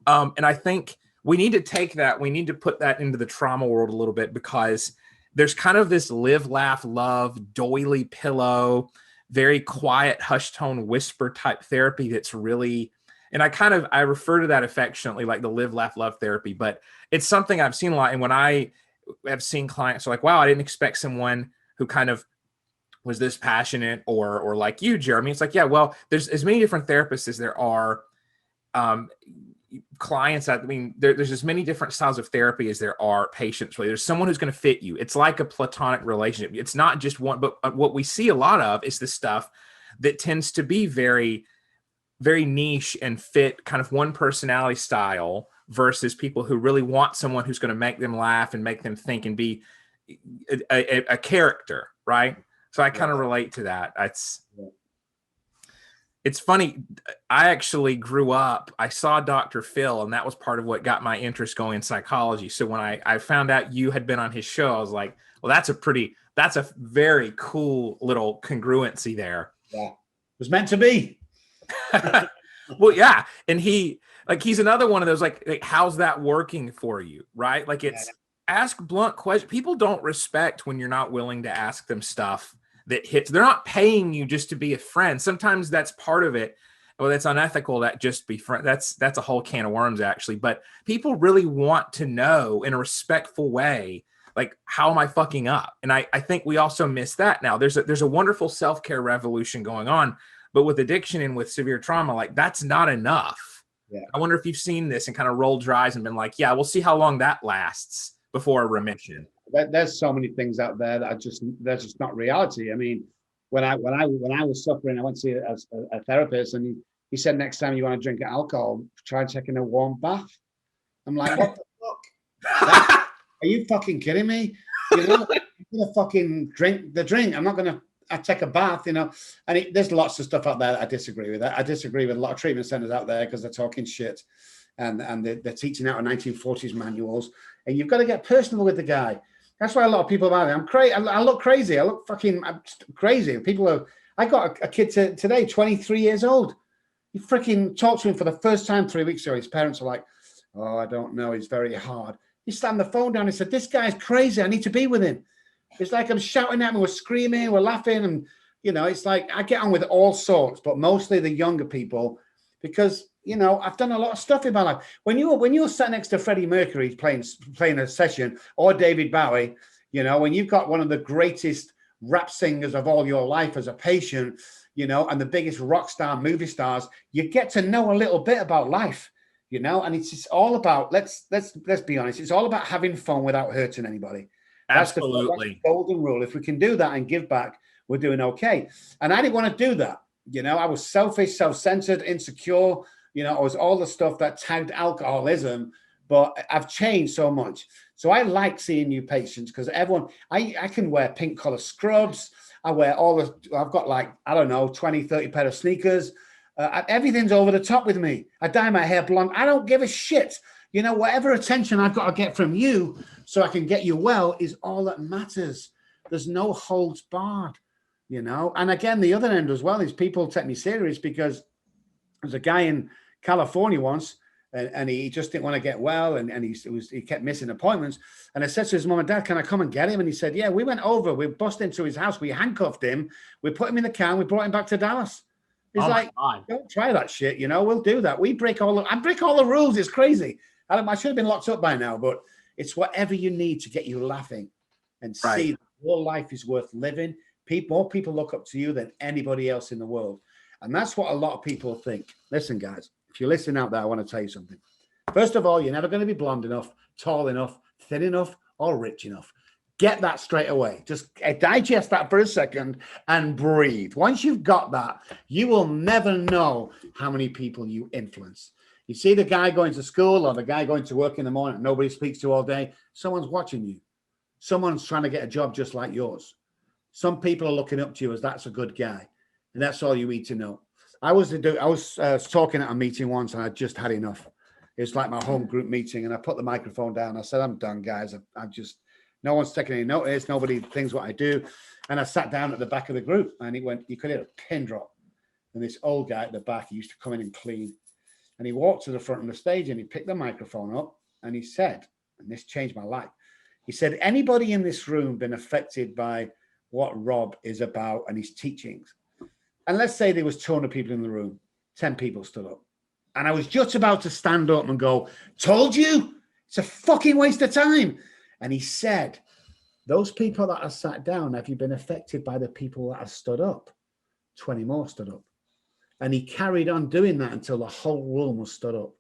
And I think we need to take that, we need to put that into the trauma world a little bit, because there's kind of this live, laugh, love, doily pillow, very quiet, hush tone, whisper type therapy that's really, and I refer to that affectionately, like the live, laugh, love therapy, but it's something I've seen a lot. And when I have seen clients are like, wow, I didn't expect someone who kind of was this passionate or like you, Jeremy. It's like, yeah, well, there's as many different therapists as there are clients. I mean, there's as many different styles of therapy as there are patients. Really, there's someone who's going to fit you. It's like a platonic relationship. It's not just one, but what we see a lot of is the stuff that tends to be very, very niche and fit kind of one personality style versus people who really want someone who's going to make them laugh and make them think and be a character, right? So I kind of relate to that. It's funny. I actually grew up, I saw Dr. Phil, and that was part of what got my interest going in psychology. So when I found out you had been on his show, I was like, well, that's a very cool little congruency there. Yeah. It was meant to be. Well, yeah. And he's another one of those, like, how's that working for you? Right. Like, ask blunt questions. People don't respect when you're not willing to ask them stuff that hits. They're not paying you just to be a friend. Sometimes that's part of it. Well, that's unethical, that just be friend. That's a whole can of worms, actually. But people really want to know in a respectful way, like, how am I fucking up? And I think we also miss that now. There's a wonderful self-care revolution going on, but with addiction and with severe trauma, like, that's not enough. Yeah. I wonder if you've seen this and kind of rolled your eyes and been like, yeah, we'll see how long that lasts before a remission. There's so many things out there that they're just not reality. I mean, when I was suffering, I went to see a therapist, and he said, next time you want to drink alcohol, try taking a warm bath. I'm like, what the fuck? Are you fucking kidding me? I'm gonna fucking drink the drink. I'm not gonna take a bath, And there's lots of stuff out there that I disagree with. I disagree with a lot of treatment centers out there because they're talking shit, and they're teaching out of 1940s manuals. And you've got to get personal with the guy. That's why a lot of people about it. I'm crazy. I look crazy. I look fucking crazy. I got a kid today, 23 years old. You freaking talked to him for the first time 3 weeks ago. His parents are like, oh, I don't know. He's very hard. He slammed the phone down and said, this guy's crazy. I need to be with him. It's like I'm shouting at him. We're screaming. We're laughing. And, it's like I get on with all sorts, but mostly the younger people, because you know, I've done a lot of stuff in my life. When you're sat next to Freddie Mercury playing a session, or David Bowie, you know, when you've got one of the greatest rap singers of all your life as a patient, you know, and the biggest rock star, movie stars, you get to know a little bit about life, you know, and it's just all about, let's be honest, it's all about having fun without hurting anybody. That's the golden rule. If we can do that and give back, we're doing okay. And I didn't want to do that. You know, I was selfish, self-centered, insecure. You know, I was all the stuff that tagged alcoholism, but I've changed so much. So I like seeing new patients because everyone, I can wear pink color scrubs. I wear I've got like, I don't know, 20, 30 pair of sneakers. Everything's over the top with me. I dye my hair blonde. I don't give a shit. You know, whatever attention I've got to get from you so I can get you well is all that matters. There's no holds barred, you know. And again, the other end as well is people take me serious because there's a guy in California once and he just didn't want to get well and he kept missing appointments. And I said to his mom and dad, can I come and get him? And he said, yeah, we went over, we bust into his house, we handcuffed him, we put him in the car and we brought him back to Dallas. He's like, don't try that shit, you know, we'll do that. I break all the rules. It's crazy. I should have been locked up by now, but it's whatever you need to get you laughing and see that your life is worth living. More people look up to you than anybody else in the world. And that's what a lot of people think. Listen, guys, if you're listening out there, I want to tell you something. First of all, you're never going to be blonde enough, tall enough, thin enough, or rich enough. Get that straight away. Just digest that for a second and breathe. Once you've got that, you will never know how many people you influence. You see the guy going to school or the guy going to work in the morning and nobody speaks to all day. Someone's watching you. Someone's trying to get a job just like yours. Some people are looking up to you as that's a good guy. And that's all you need to know. I was talking at a meeting once and I just had enough. It's like my home group meeting and I put the microphone down. I said, I'm done, guys. No one's taking any notice. Nobody thinks what I do. And I sat down at the back of the group and you could hear a pin drop. And this old guy at the back, he used to come in and clean. And he walked to the front of the stage and he picked the microphone up and he said, and this changed my life. He said, anybody in this room been affected by what Robb is about and his teachings? And let's say there was 200 people in the room, 10 people stood up. And I was just about to stand up and go, told you, it's a fucking waste of time. And he said, those people that are sat down, have you been affected by the people that have stood up? 20 more stood up. And he carried on doing that until the whole room was stood up.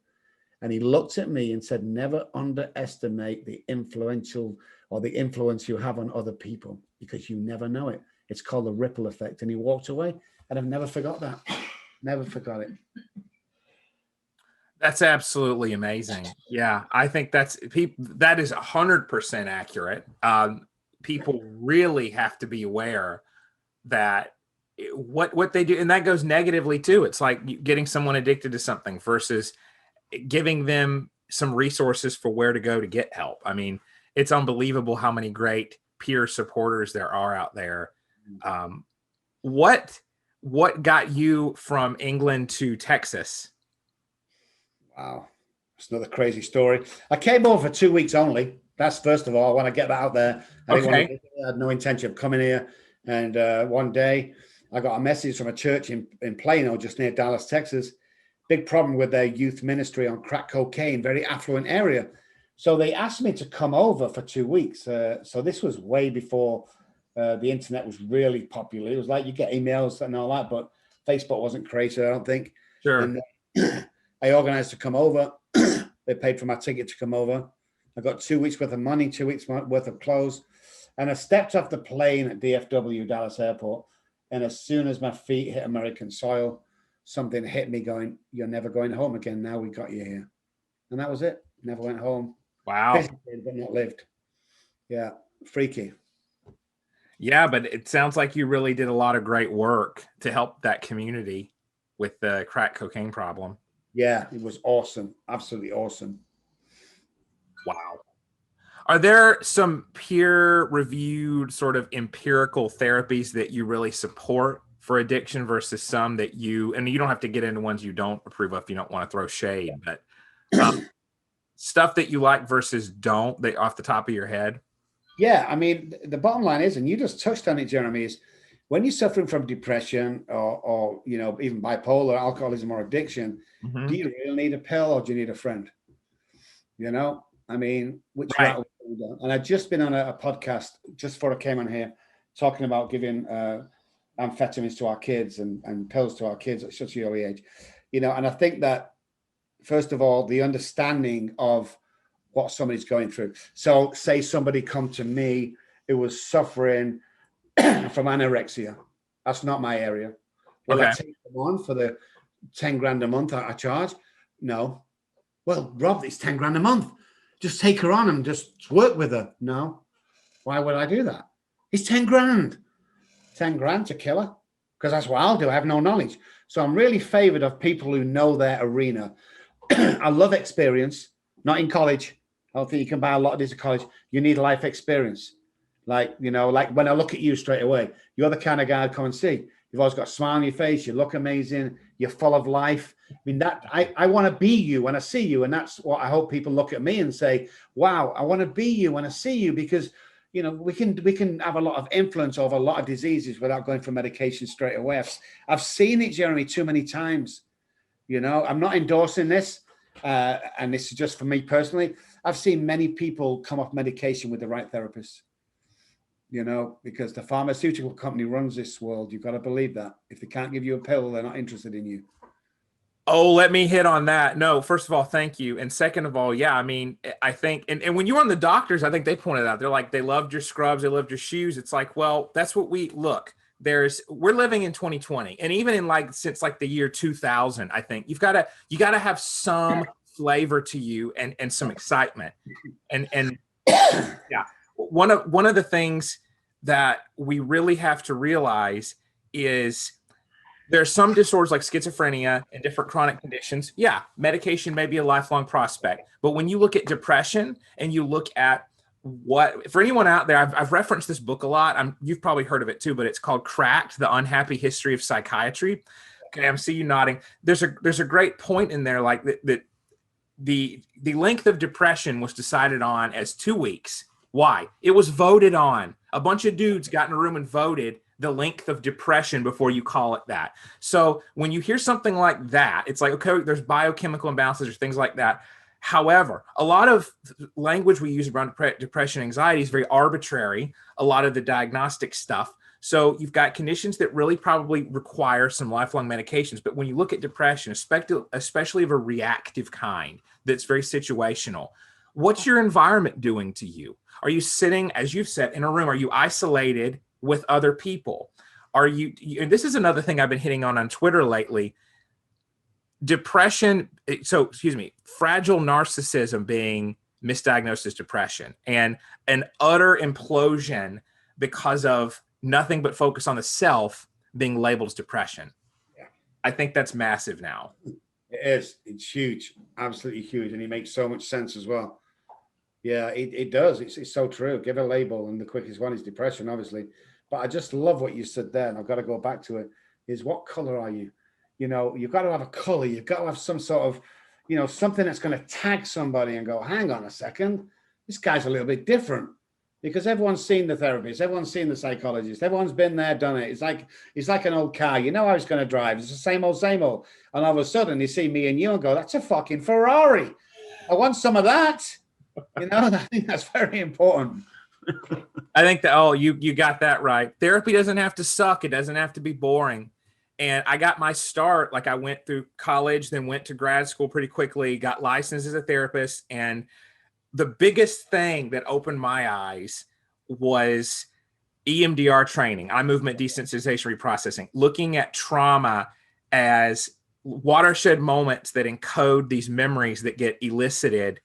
And he looked at me and said, never underestimate the influential or the influence you have on other people because you never know it. It's called the ripple effect. And he walked away and I've never forgot that. Never forgot it. That's absolutely amazing. Yeah, I think that is 100% accurate. People really have to be aware that what they do, and that goes negatively too. It's like getting someone addicted to something versus giving them some resources for where to go to get help. I mean, it's unbelievable how many great peer supporters there are out there. What got you from England to Texas? Wow. It's another crazy story. I came over for 2 weeks only. That's first of all, I want to get that out there. I had no intention of coming here. And one day I got a message from a church in Plano, just near Dallas, Texas. Big problem with their youth ministry on crack cocaine, very affluent area. So they asked me to come over for 2 weeks. So this was way before the internet was really popular. It was like you get emails and all that, but Facebook wasn't created, I don't think. Sure. And I organized to come over. They paid for my ticket to come over. I got 2 weeks worth of money, 2 weeks worth of clothes. And I stepped off the plane at DFW, Dallas Airport. And as soon as my feet hit American soil, something hit me going, you're never going home again. Now we got you here. And that was it. Never went home. Wow. Visited, but not lived. Yeah. Freaky. Yeah, but it sounds like you really did a lot of great work to help that community with the crack cocaine problem. Yeah, it was awesome. Absolutely awesome. Wow. Are there some peer-reviewed sort of empirical therapies that you really support for addiction versus some that and you don't have to get into ones you don't approve of if you don't want to throw shade, but stuff that you like versus don't, off the top of your head? Yeah, I mean, the bottom line is, and you just touched on it, Jeremy, is when you're suffering from depression or even bipolar, alcoholism, or addiction, do you really need a pill or do you need a friend? I mean, which Right. route? And I've just been on a podcast just before I came on here talking about giving amphetamines to our kids and pills to our kids at such an early age, and I think that, first of all, the understanding of what somebody's going through. So say somebody come to me who was suffering from anorexia. That's not my area. Will I take them on for the 10 grand a month I charge? No. Well, Rob, it's 10 grand a month. Just take her on and just work with her. No. Why would I do that? It's 10 grand. 10 grand to kill her? Because that's what I'll do. I have no knowledge. So I'm really favored of people who know their arena. I love experience, not in college. I don't think you can buy a lot of these at college. You need life experience. Like when I look at you straight away, you're the kind of guy I'd come and see. You've always got a smile on your face. You look amazing. You're full of life. I mean, I want to be you when I see you. And that's what I hope people look at me and say, wow, I want to be you when I see you, because, we can have a lot of influence over a lot of diseases without going for medication straight away. I've seen it, Jeremy, too many times. I'm not endorsing this. And this is just for me personally. I've seen many people come off medication with the right therapist. Because the pharmaceutical company runs this world. You've got to believe that. If they can't give you a pill, they're not interested in you. Oh, let me hit on that. No, first of all, thank you. And second of all, yeah, I mean, I think, and when you were on the doctors, I think they pointed out, they're like, they loved your scrubs, they loved your shoes. It's like, well, that's what we're living in 2020. And even since the year 2000, I think you gotta have some flavor to you and some excitement. And yeah, one of the things that we really have to realize is there are some disorders like schizophrenia and different chronic conditions. Yeah, medication may be a lifelong prospect. But when you look at depression and you look at for anyone out there, I've referenced this book a lot. You've probably heard of it too, but it's called Cracked: The Unhappy History of Psychiatry. Okay, I see you nodding. There's a great point in there, like that the length of depression was decided on as 2 weeks. Why? It was voted on. A bunch of dudes got in a room and voted the length of depression before you call it that. So when you hear something like that, it's like, okay, there's biochemical imbalances or things like that. However, a lot of language we use around depression and anxiety is very arbitrary, a lot of the diagnostic stuff. So you've got conditions that really probably require some lifelong medications. But when you look at depression, especially of a reactive kind, that's very situational, what's your environment doing to you? Are you sitting, as you've said, in a room? Are you isolated with other people? Are you, and this is another thing I've been hitting on Twitter lately, fragile narcissism being misdiagnosed as depression, and an utter implosion because of nothing but focus on the self being labeled as depression. Yeah. I think that's massive now. It is. It's huge. Absolutely huge. And it makes so much sense as well. Yeah, it does. It's so true. Give a label, and the quickest one is depression, obviously. But I just love what you said there, and I've got to go back to it, is what color are you? You've got to have a color. You've got to have some sort of, something that's going to tag somebody and go, hang on a second, this guy's a little bit different. Because everyone's seen the therapist, everyone's seen the psychologist, everyone's been there, done it. It's like an old car. You know how it's going to drive. It's the same old, same old. And all of a sudden you see me and you and go, that's a fucking Ferrari. I want some of that. I think that's very important. I think that, you got that right. Therapy doesn't have to suck. It doesn't have to be boring. And I got my start, I went through college, then went to grad school pretty quickly, got licensed as a therapist. And the biggest thing that opened my eyes was EMDR training, eye movement desensitization reprocessing, looking at trauma as watershed moments that encode these memories that get elicited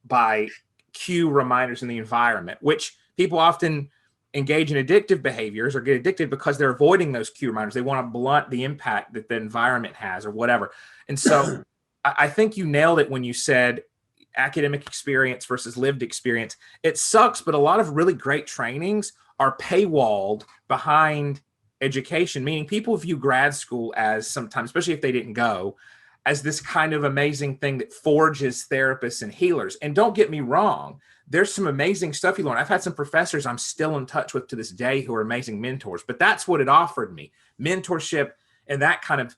by cue reminders in the environment, which people often engage in addictive behaviors or get addicted because they're avoiding those cue reminders. They want to blunt the impact that the environment has or whatever. And so I think you nailed it when you said academic experience versus lived experience. It sucks, but a lot of really great trainings are paywalled behind education, meaning people view grad school as, sometimes, especially if they didn't go, as this kind of amazing thing that forges therapists and healers. And don't get me wrong, there's some amazing stuff you learn. I've had some professors I'm still in touch with to this day who are amazing mentors, but that's what it offered me, mentorship and that kind of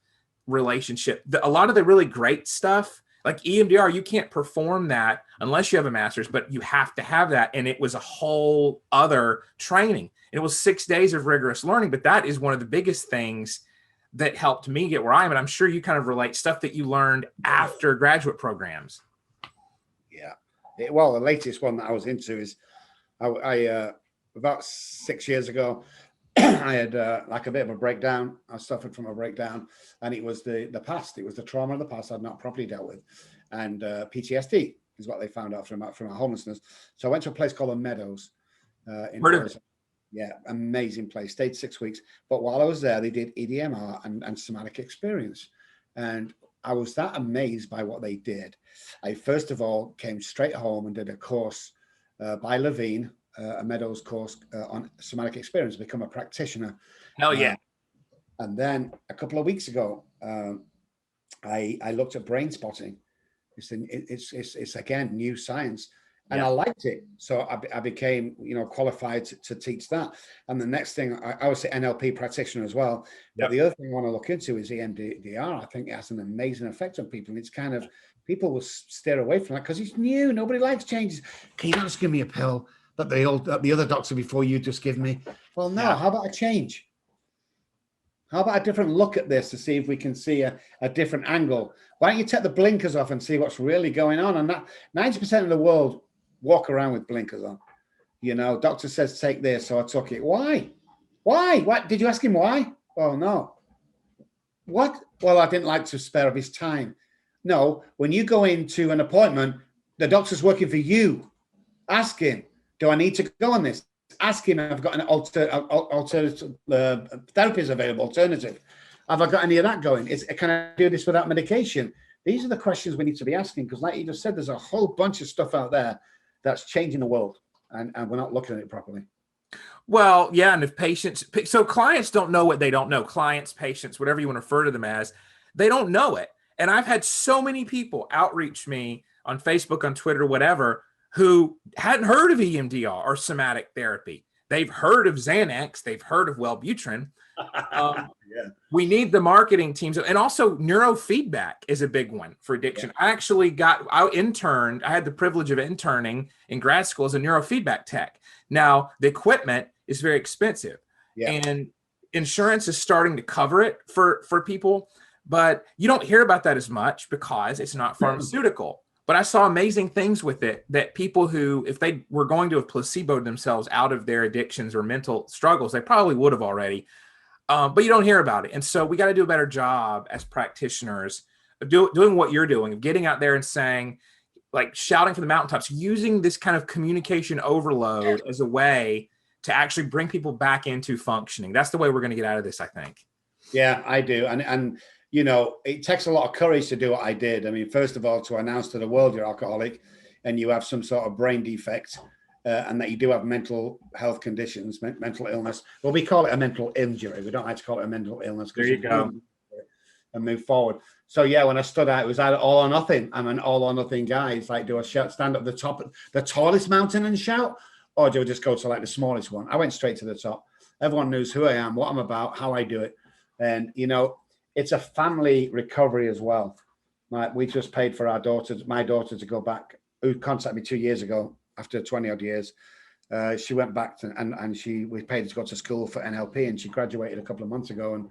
relationship. A lot of the really great stuff, like EMDR, you can't perform that unless you have a master's, but you have to have that. And it was a whole other training. And it was 6 days of rigorous learning, but that is one of the biggest things that helped me get where I am. And I'm sure you kind of relate stuff that you learned after graduate programs. Yeah. Well, the latest one that I was into is I about 6 years ago, I had like a bit of a breakdown. I suffered from a breakdown, and it was the past. It was the trauma of the past I'd not properly dealt with, and PTSD is what they found out from my homelessness. So I went to a place called the Meadows in Arizona. Yeah, amazing place. Stayed 6 weeks, but while I was there, they did EDMR and somatic experience, and I was that amazed by what they did. I first of all came straight home and did a course by Levine, a Meadows course on somatic experience, become a practitioner. Hell yeah. And then a couple of weeks ago, I looked at brain spotting. It's again, new science. And I liked it. So I became, qualified to teach that. And the next thing, I was an NLP practitioner as well. But the other thing I want to look into is EMDR. I think it has an amazing effect on people. And it's kind of, people will steer away from that because it's new. Nobody likes changes. Can you not just give me a pill that the other doctor before you just give me? Well, no. Yeah. How about a change? How about a different look at this to see if we can see a different angle? Why don't you take the blinkers off and see what's really going on? And that 90% of the world walk around with blinkers on. Doctor says take this, so I took it. Why? What did you ask him why? Oh no. What? Well, I didn't like to spare up his time. No, when you go into an appointment, the doctor's working for you. Ask him, do I need to go on this? Ask him, I've got an alternative therapies available, alternative. Have I got any of that going? Can I do this without medication? These are the questions we need to be asking, because like you just said, there's a whole bunch of stuff out there that's changing the world, and we're not looking at it properly. Well, yeah, and if so clients don't know what they don't know. Clients, patients, whatever you want to refer to them as, they don't know it. And I've had so many people outreach me on Facebook, on Twitter, whatever, who hadn't heard of EMDR or somatic therapy. They've heard of Xanax. They've heard of Wellbutrin. Yeah. We need the marketing teams. And also neurofeedback is a big one for addiction. Yeah. I had the privilege of interning in grad school as a neurofeedback tech. Now, the equipment is very expensive. Yeah. And insurance is starting to cover it for people, but you don't hear about that as much because it's not pharmaceutical. But I saw amazing things with it that people who, if they were going to have placeboed themselves out of their addictions or mental struggles, they probably would have already. But you don't hear about it. And so we got to do a better job as practitioners of doing what you're doing, of getting out there and saying, like shouting from the mountaintops, using this kind of communication overload as a way to actually bring people back into functioning. That's the way we're going to get out of this, I think. Yeah, I do. And it takes a lot of courage to do what I did. I mean, first of all, to announce to the world you're alcoholic and you have some sort of brain defect and that you do have mental health conditions, mental illness. Well, we call it a mental injury. We don't like to call it a mental illness. There you go. And move forward. So yeah, when I stood out, it was either all or nothing. I'm an all or nothing guy. It's like, do I stand up the top, the tallest mountain and shout? Or do I just go to like the smallest one? I went straight to the top. Everyone knows who I am, what I'm about, how I do it. And, it's a family recovery as well. We just paid for my daughter to go back, who contacted me 2 years ago after 20 odd years. She went back we paid to go to school for NLP, and she graduated a couple of months ago, and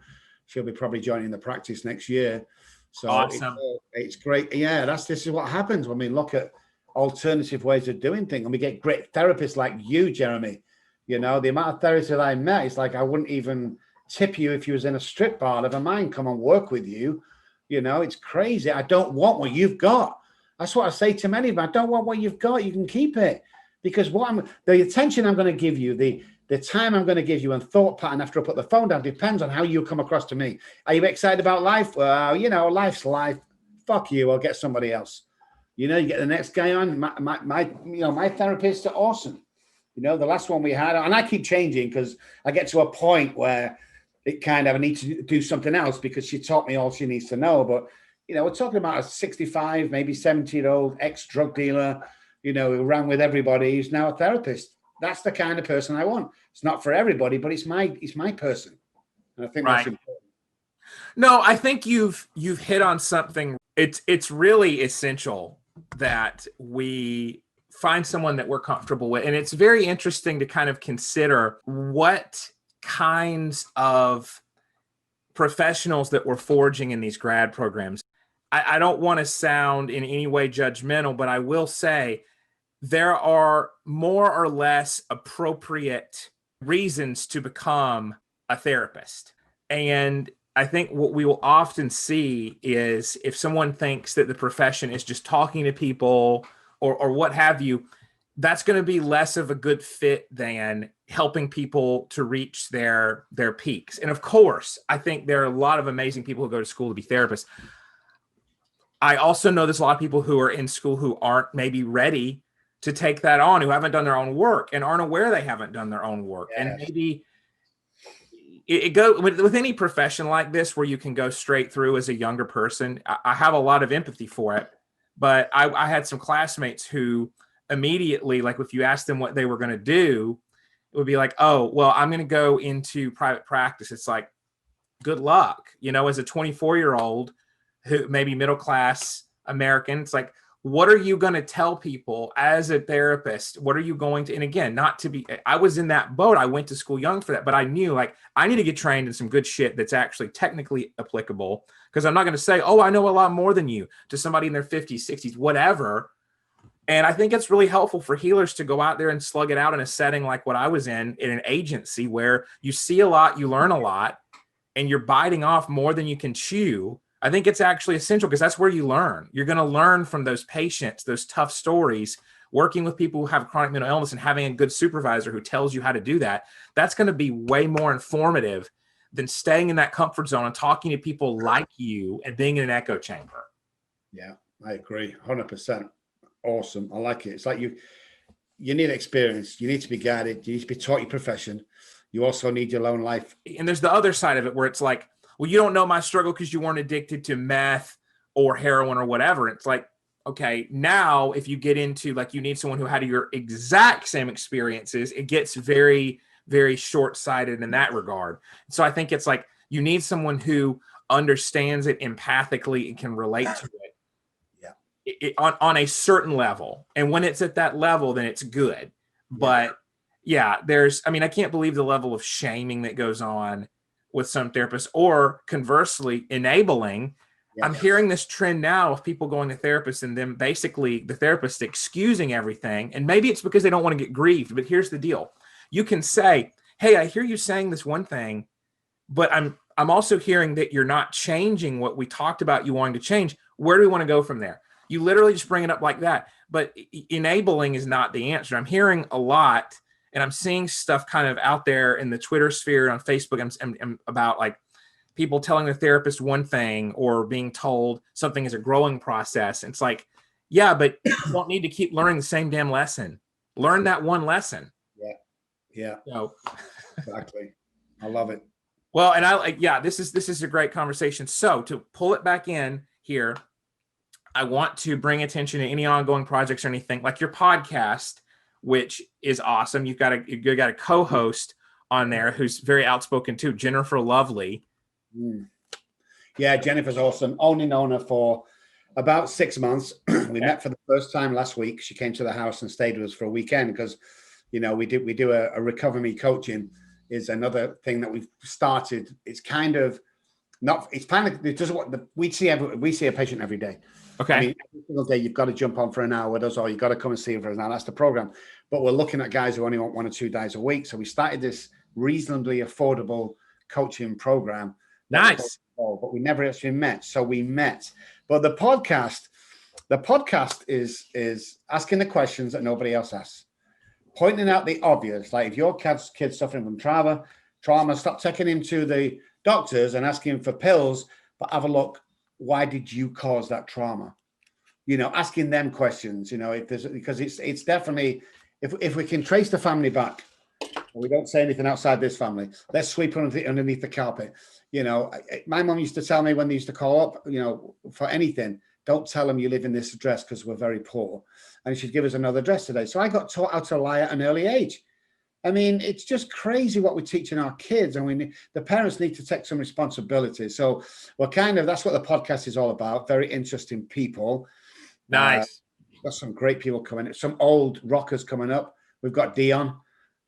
she'll be probably joining the practice next year. So awesome. It's great. Yeah, this is what happens when we look at alternative ways of doing things, and we get great therapists like you, Jeremy. The amount of therapists that I met, it's like I wouldn't even tip you if you was in a strip bar. Never mind come and work with you. It's crazy. I don't want what you've got. That's what I say to many of them. I don't want what you've got. You can keep it, because the attention I'm going to give you, the time I'm going to give you, and thought pattern after I put the phone down depends on how you come across to me. Are you excited about life? Well, life's life. Fuck you. I'll get somebody else. You get the next guy on. My therapists are awesome. The last one we had, and I keep changing because I get to a point where I need to do something else because she taught me all she needs to know. But we're talking about a 65, maybe 70-year-old ex-drug dealer, who ran with everybody. He's now a therapist. That's the kind of person I want. It's not for everybody, but it's my person. And I think that's important. No, I think you've hit on something. It's really essential that we find someone that we're comfortable with. And it's very interesting to kind of consider what kinds of professionals that we're forging in these grad programs. I don't want to sound in any way judgmental, but I will say there are more or less appropriate reasons to become a therapist. And I think what we will often see is if someone thinks that the profession is just talking to people or what have you, that's going to be less of a good fit than helping people to reach their peaks. And of course, I think there are a lot of amazing people who go to school to be therapists. I also know there's a lot of people who are in school who aren't maybe ready to take that on, who haven't done their own work and aren't aware they haven't done their own work. Yes. And maybe it goes with any profession like this where you can go straight through as a younger person. I have a lot of empathy for it, but I had some classmates who immediately, like if you asked them what they were going to do, it would be like, oh, well, I'm going to go into private practice. It's like, good luck, as a 24-year-old who maybe middle-class American, it's like, what are you going to tell people as a therapist? What are you going to, and again, I was in that boat. I went to school young for that, but I knew like, I need to get trained in some good shit that's actually technically applicable. Because I'm not going to say, oh, I know a lot more than you to somebody in their 50s, 60s, whatever. And I think it's really helpful for healers to go out there and slug it out in a setting like what I was in an agency where you see a lot, you learn a lot, and you're biting off more than you can chew. I think it's actually essential because that's where you learn. You're going to learn from those patients, those tough stories, working with people who have chronic mental illness and having a good supervisor who tells you how to do that. That's going to be way more informative than staying in that comfort zone and talking to people like you and being in an echo chamber. Yeah, I agree. 100%. Awesome. I like it. It's like you need experience. You need to be guided. You need to be taught your profession. You also need your own life. And there's the other side of it where it's like, well, you don't know my struggle because you weren't addicted to meth or heroin or whatever. It's like, okay, now if you get into like, you need someone who had your exact same experiences, it gets very, very short-sighted in that regard. So I think it's like, you need someone who understands it empathically and can relate to it. On a certain level. And when it's at that level, then it's good. But yeah, I can't believe the level of shaming that goes on with some therapists, or conversely, enabling. Yes. I'm hearing this trend now of people going to therapists and then basically the therapist excusing everything. And maybe it's because they don't want to get grieved, but here's the deal. You can say, hey, I hear you saying this one thing, but I'm also hearing that you're not changing what we talked about you wanting to change. Where do we want to go from there? You literally just bring it up like that. But enabling is not the answer. I'm hearing a lot, and I'm seeing stuff kind of out there in the Twitter sphere, on Facebook, I'm about like people telling the therapist one thing or being told something is a growing process. And it's like, yeah, but you don't need to keep learning the same damn lesson. Learn that one lesson. Yeah. So, exactly. I love it. Well, and this is a great conversation. So to pull it back in here, I want to bring attention to any ongoing projects or anything like your podcast, which is awesome. You've got a co-host on there who's very outspoken too, Jennifer Lovely. Yeah, Jennifer's awesome. Only known her for about 6 months. We met for the first time last week. She came to the house and stayed with us for a weekend because, we do a recovery coaching is another thing that we've started. It's kind of not. It's kind of it doesn't what we see a patient every day. Okay. Every single day you've got to jump on for an hour with us, or you've got to come and see us for an hour. That's the program. But we're looking at guys who only want 1 or 2 days a week. So we started this reasonably affordable coaching program. Nice. But we never actually met. So we met. But the podcast is asking the questions that nobody else asks. Pointing out the obvious. Like if your kid's suffering from trauma, stop taking him to the doctors and asking him for pills, but have a look. Why did you cause that trauma? Asking them questions, because it's definitely, if we can trace the family back, we don't say anything outside this family, let's sweep underneath the carpet. You know, my mum used to tell me when they used to call up, you know, for anything, don't tell them you live in this address because we're very poor. And she'd give us another address today. So I got taught how to lie at an early age. I mean, it's just crazy what we're teaching our kids. And the parents need to take some responsibility. So that's what the podcast is all about. Very interesting people. Nice. Got some great people coming, some old rockers coming up. We've got Dion.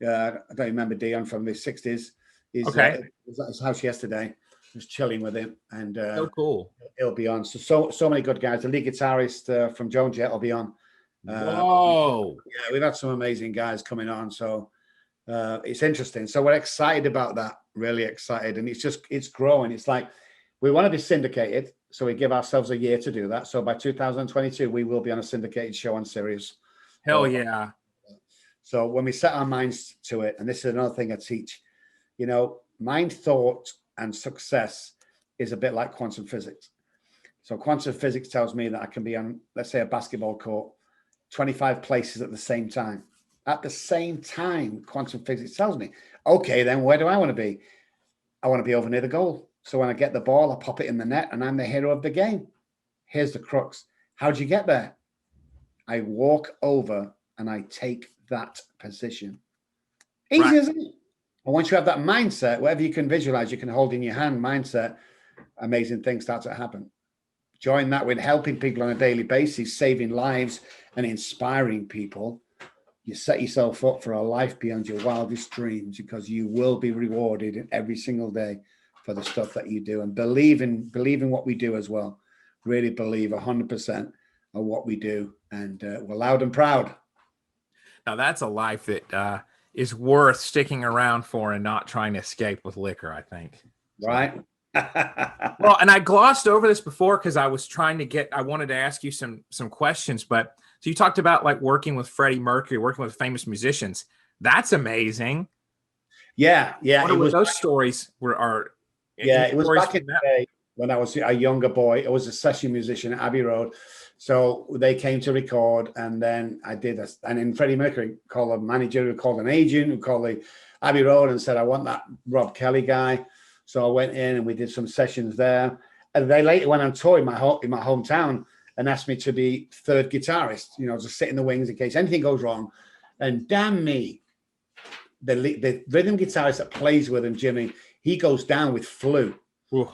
I don't remember Dion from the 60s. He's Okay. was at his house yesterday. I was chilling with him, and So cool. He'll be on. So many good guys. The lead guitarist from Joan Jett will be on. Whoa. Yeah, we've had some amazing guys coming on. So it's interesting. So we're excited about that. Really excited, and it's growing. It's like we want to be syndicated, so we give ourselves a year to do that. So by 2022, we will be on a syndicated show on Sirius. Hell yeah. So when we set our minds to it, and this is another thing I teach, you know, mind, thought, and success is a bit like quantum physics. So quantum physics tells me that I can be on, let's say, a basketball court, 25 places at the same time. At the same time, quantum physics tells me, okay, then where do I want to be? I want to be over near the goal. So when I get the ball, I pop it in the net and I'm the hero of the game. Here's the crux. How'd you get there? I walk over and I take that position. Easy, right, isn't it? And once you have that mindset, whatever you can visualize, you can hold in your hand mindset, amazing things start to happen. Join that with helping people on a daily basis, saving lives and inspiring people. You set yourself up for a life beyond your wildest dreams, because you will be rewarded in every single day for the stuff that you do. And believe in what we do as well. Really believe 100% of what we do. And we're loud and proud. Now that's a life that is worth sticking around for and not trying to escape with liquor, I think. Right. Well, and I glossed over this before because I wanted to ask you some questions, but so you talked about like working with Freddie Mercury, working with famous musicians. That's amazing. Yeah. Those stories are. Yeah, it was back in the day when I was a younger boy. I was a session musician at Abbey Road. So they came to record, and then I did this. And then Freddie Mercury called a manager, who called an agent, who called the Abbey Road and said, I want that Robb Kelly guy. So I went in and we did some sessions there. And they later went on tour in my hometown and asked me to be third guitarist, you know, just sit in the wings in case anything goes wrong. And damn me, the rhythm guitarist that plays with him, Jimmy, he goes down with flu. Ooh.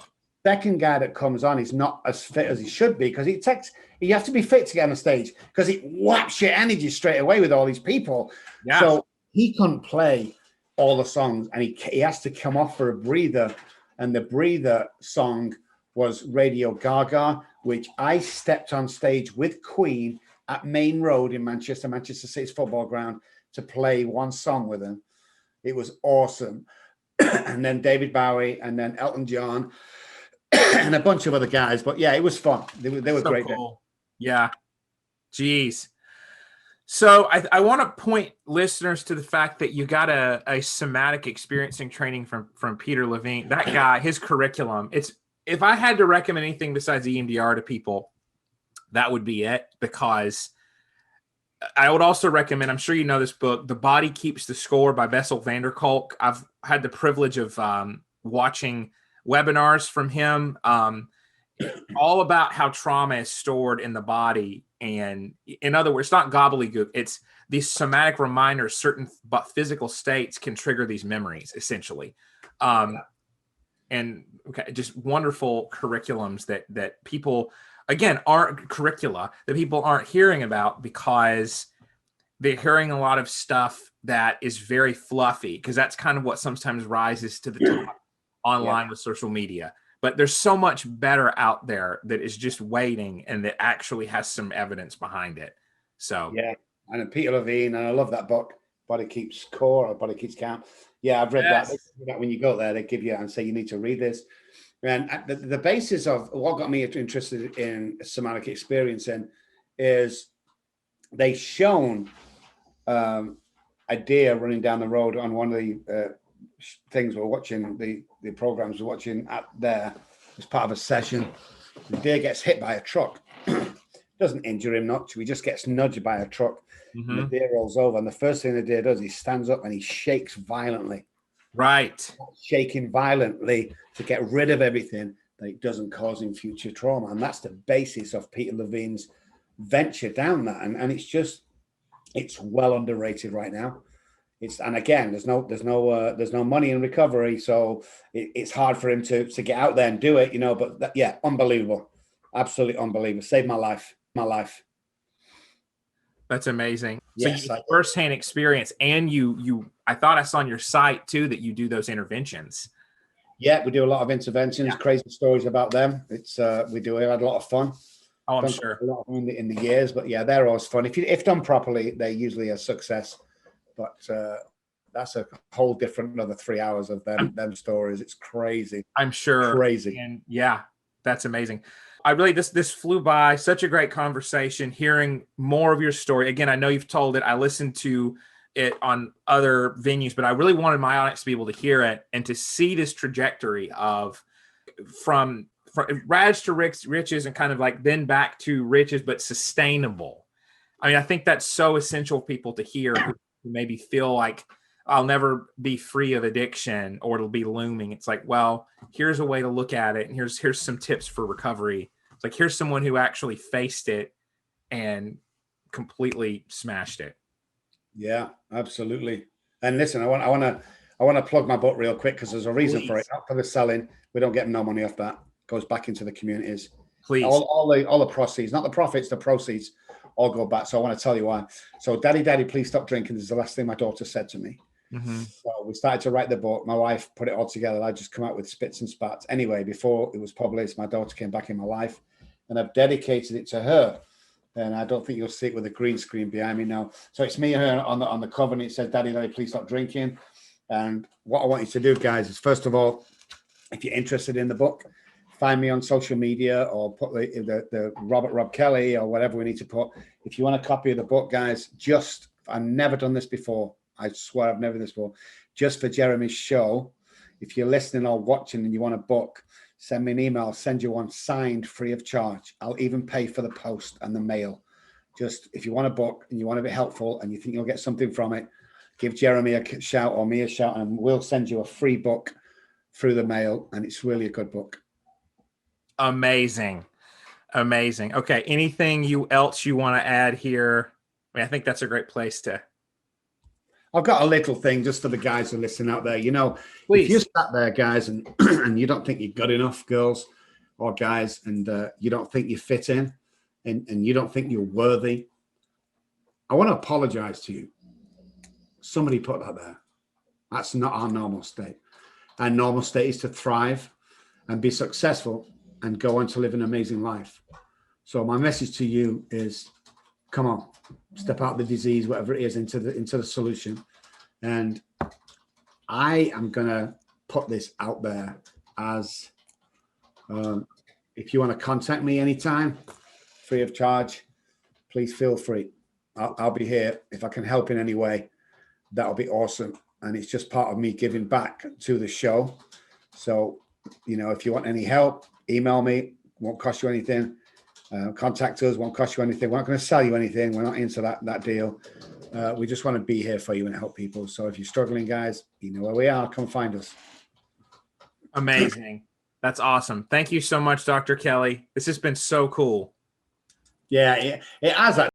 Second guy that comes on is not as fit as he should be, because you have to be fit to get on the stage, because it whaps your energy straight away with all these people. Yeah. So he couldn't play all the songs, and he has to come off for a breather. And the breather song was Radio Gaga, which I stepped on stage with Queen at Main Road in Manchester City's football ground, to play one song with him. It was awesome. And then David Bowie, and then Elton John, and a bunch of other guys. But yeah, it was fun. They were so great. Cool. Yeah. Jeez. So I want to point listeners to the fact that you got a somatic experiencing training from Peter Levine. That guy, his curriculum, if I had to recommend anything besides EMDR to people, that would be it. Because I would also recommend, I'm sure you know this book, The Body Keeps the Score by Bessel van der Kolk. I've had the privilege of watching webinars from him, all about how trauma is stored in the body. And in other words, it's not gobbledygook. It's these somatic reminders, certain physical states can trigger these memories, essentially. And just wonderful curriculums that people, again, aren't curricula that people aren't hearing about, because they're hearing a lot of stuff that is very fluffy, because that's kind of what sometimes rises to the top online with social media. But there's so much better out there that is just waiting, and that actually has some evidence behind it. So yeah, and Peter Levine, and I love that book, Body Keeps Score or Body Keeps Count. Yeah, I've read that. When you go there, they give you and say you need to read this. And the basis of what got me interested in somatic experiencing is they shown a deer running down the road on one of the things we're watching, the programs we're watching at there as part of a session. The deer gets hit by a truck. Doesn't injure him much. He just gets nudged by a truck. Mm-hmm. And the deer rolls over. And the first thing the deer does, he stands up and he shakes violently. Right. shaking violently to get rid of everything that it doesn't cause him future trauma. And that's the basis of Peter Levine's venture down that. And it's well underrated right now. And again, there's no money in recovery, so it's hard for him to get out there and do it, But yeah, unbelievable, absolutely unbelievable. Saved my life. That's amazing. Yes, So you firsthand experience, and I thought I saw on your site too that you do those interventions. Yeah, we do a lot of interventions, crazy stories about them. We had a lot of fun. Oh, I'm sure. A lot in the years, but yeah, they're always fun. If done properly, they're usually a success. But that's a whole different another 3 hours of them stories. It's crazy. I'm sure. Crazy. And yeah, that's amazing. I really, this flew by. Such a great conversation, hearing more of your story. Again, I know you've told it. I listened to it on other venues, but I really wanted my audience to be able to hear it and to see this trajectory of from rags to riches and kind of like then back to riches, but sustainable. I mean, I think that's so essential for people to hear who maybe feel like I'll never be free of addiction or it'll be looming. It's like, well, here's a way to look at it. And here's some tips for recovery. It's like, here's someone who actually faced it and completely smashed it. Yeah, absolutely. And listen, I want to plug my book real quick because there's a reason for it. Not for the selling. We don't get no money off that. It goes back into the communities. Please. All the proceeds, not the profits, the proceeds all go back. So I want to tell you why. So Daddy, please stop drinking. This is the last thing my daughter said to me. Mm-hmm. So we started to write the book. My wife put it all together. I just come out with spits and spats. Anyway, before it was published, my daughter came back in my life and I've dedicated it to her. And I don't think you'll see it with a green screen behind me now. So it's me and her on the cover, and it says, Daddy, please stop drinking. And what I want you to do, guys, is first of all, if you're interested in the book, find me on social media or put the Robb Kelly or whatever we need to put. If you want a copy of the book, guys, I've never done this before. I swear I've never done this before. Just for Jeremy's show, if you're listening or watching and you want a book, send me an email. I'll send you one signed free of charge. I'll even pay for the post and the mail. Just if you want a book and you want to be helpful and you think you'll get something from it, give Jeremy a shout or me a shout and we'll send you a free book through the mail. And it's really a good book. Amazing. Okay. Anything else you want to add here? I mean, I think that's a great place to. I've got a little thing just for the guys who are listening out there. Please. If you're sat there, guys, and and you don't think you're good enough, girls or guys, and you don't think you fit in and you don't think you're worthy, I want to apologize to you. Somebody put that there. That's not our normal state. Our normal state is to thrive and be successful and go on to live an amazing life. So my message to you is, come on, step out of the disease, whatever it is, into the solution. And I am going to put this out there as, if you want to contact me anytime, free of charge, please feel free. I'll be here. If I can help in any way, that'll be awesome. And it's just part of me giving back to the show. So, if you want any help, email me, won't cost you anything. Contact us, won't cost you anything. We're not going to sell you anything. We're not into that deal. We just want to be here for you and help people. So if you're struggling, guys, you know where we are. Come find us. Amazing. That's awesome. Thank you so much, Dr. Kelly. This has been so cool. Yeah, it has.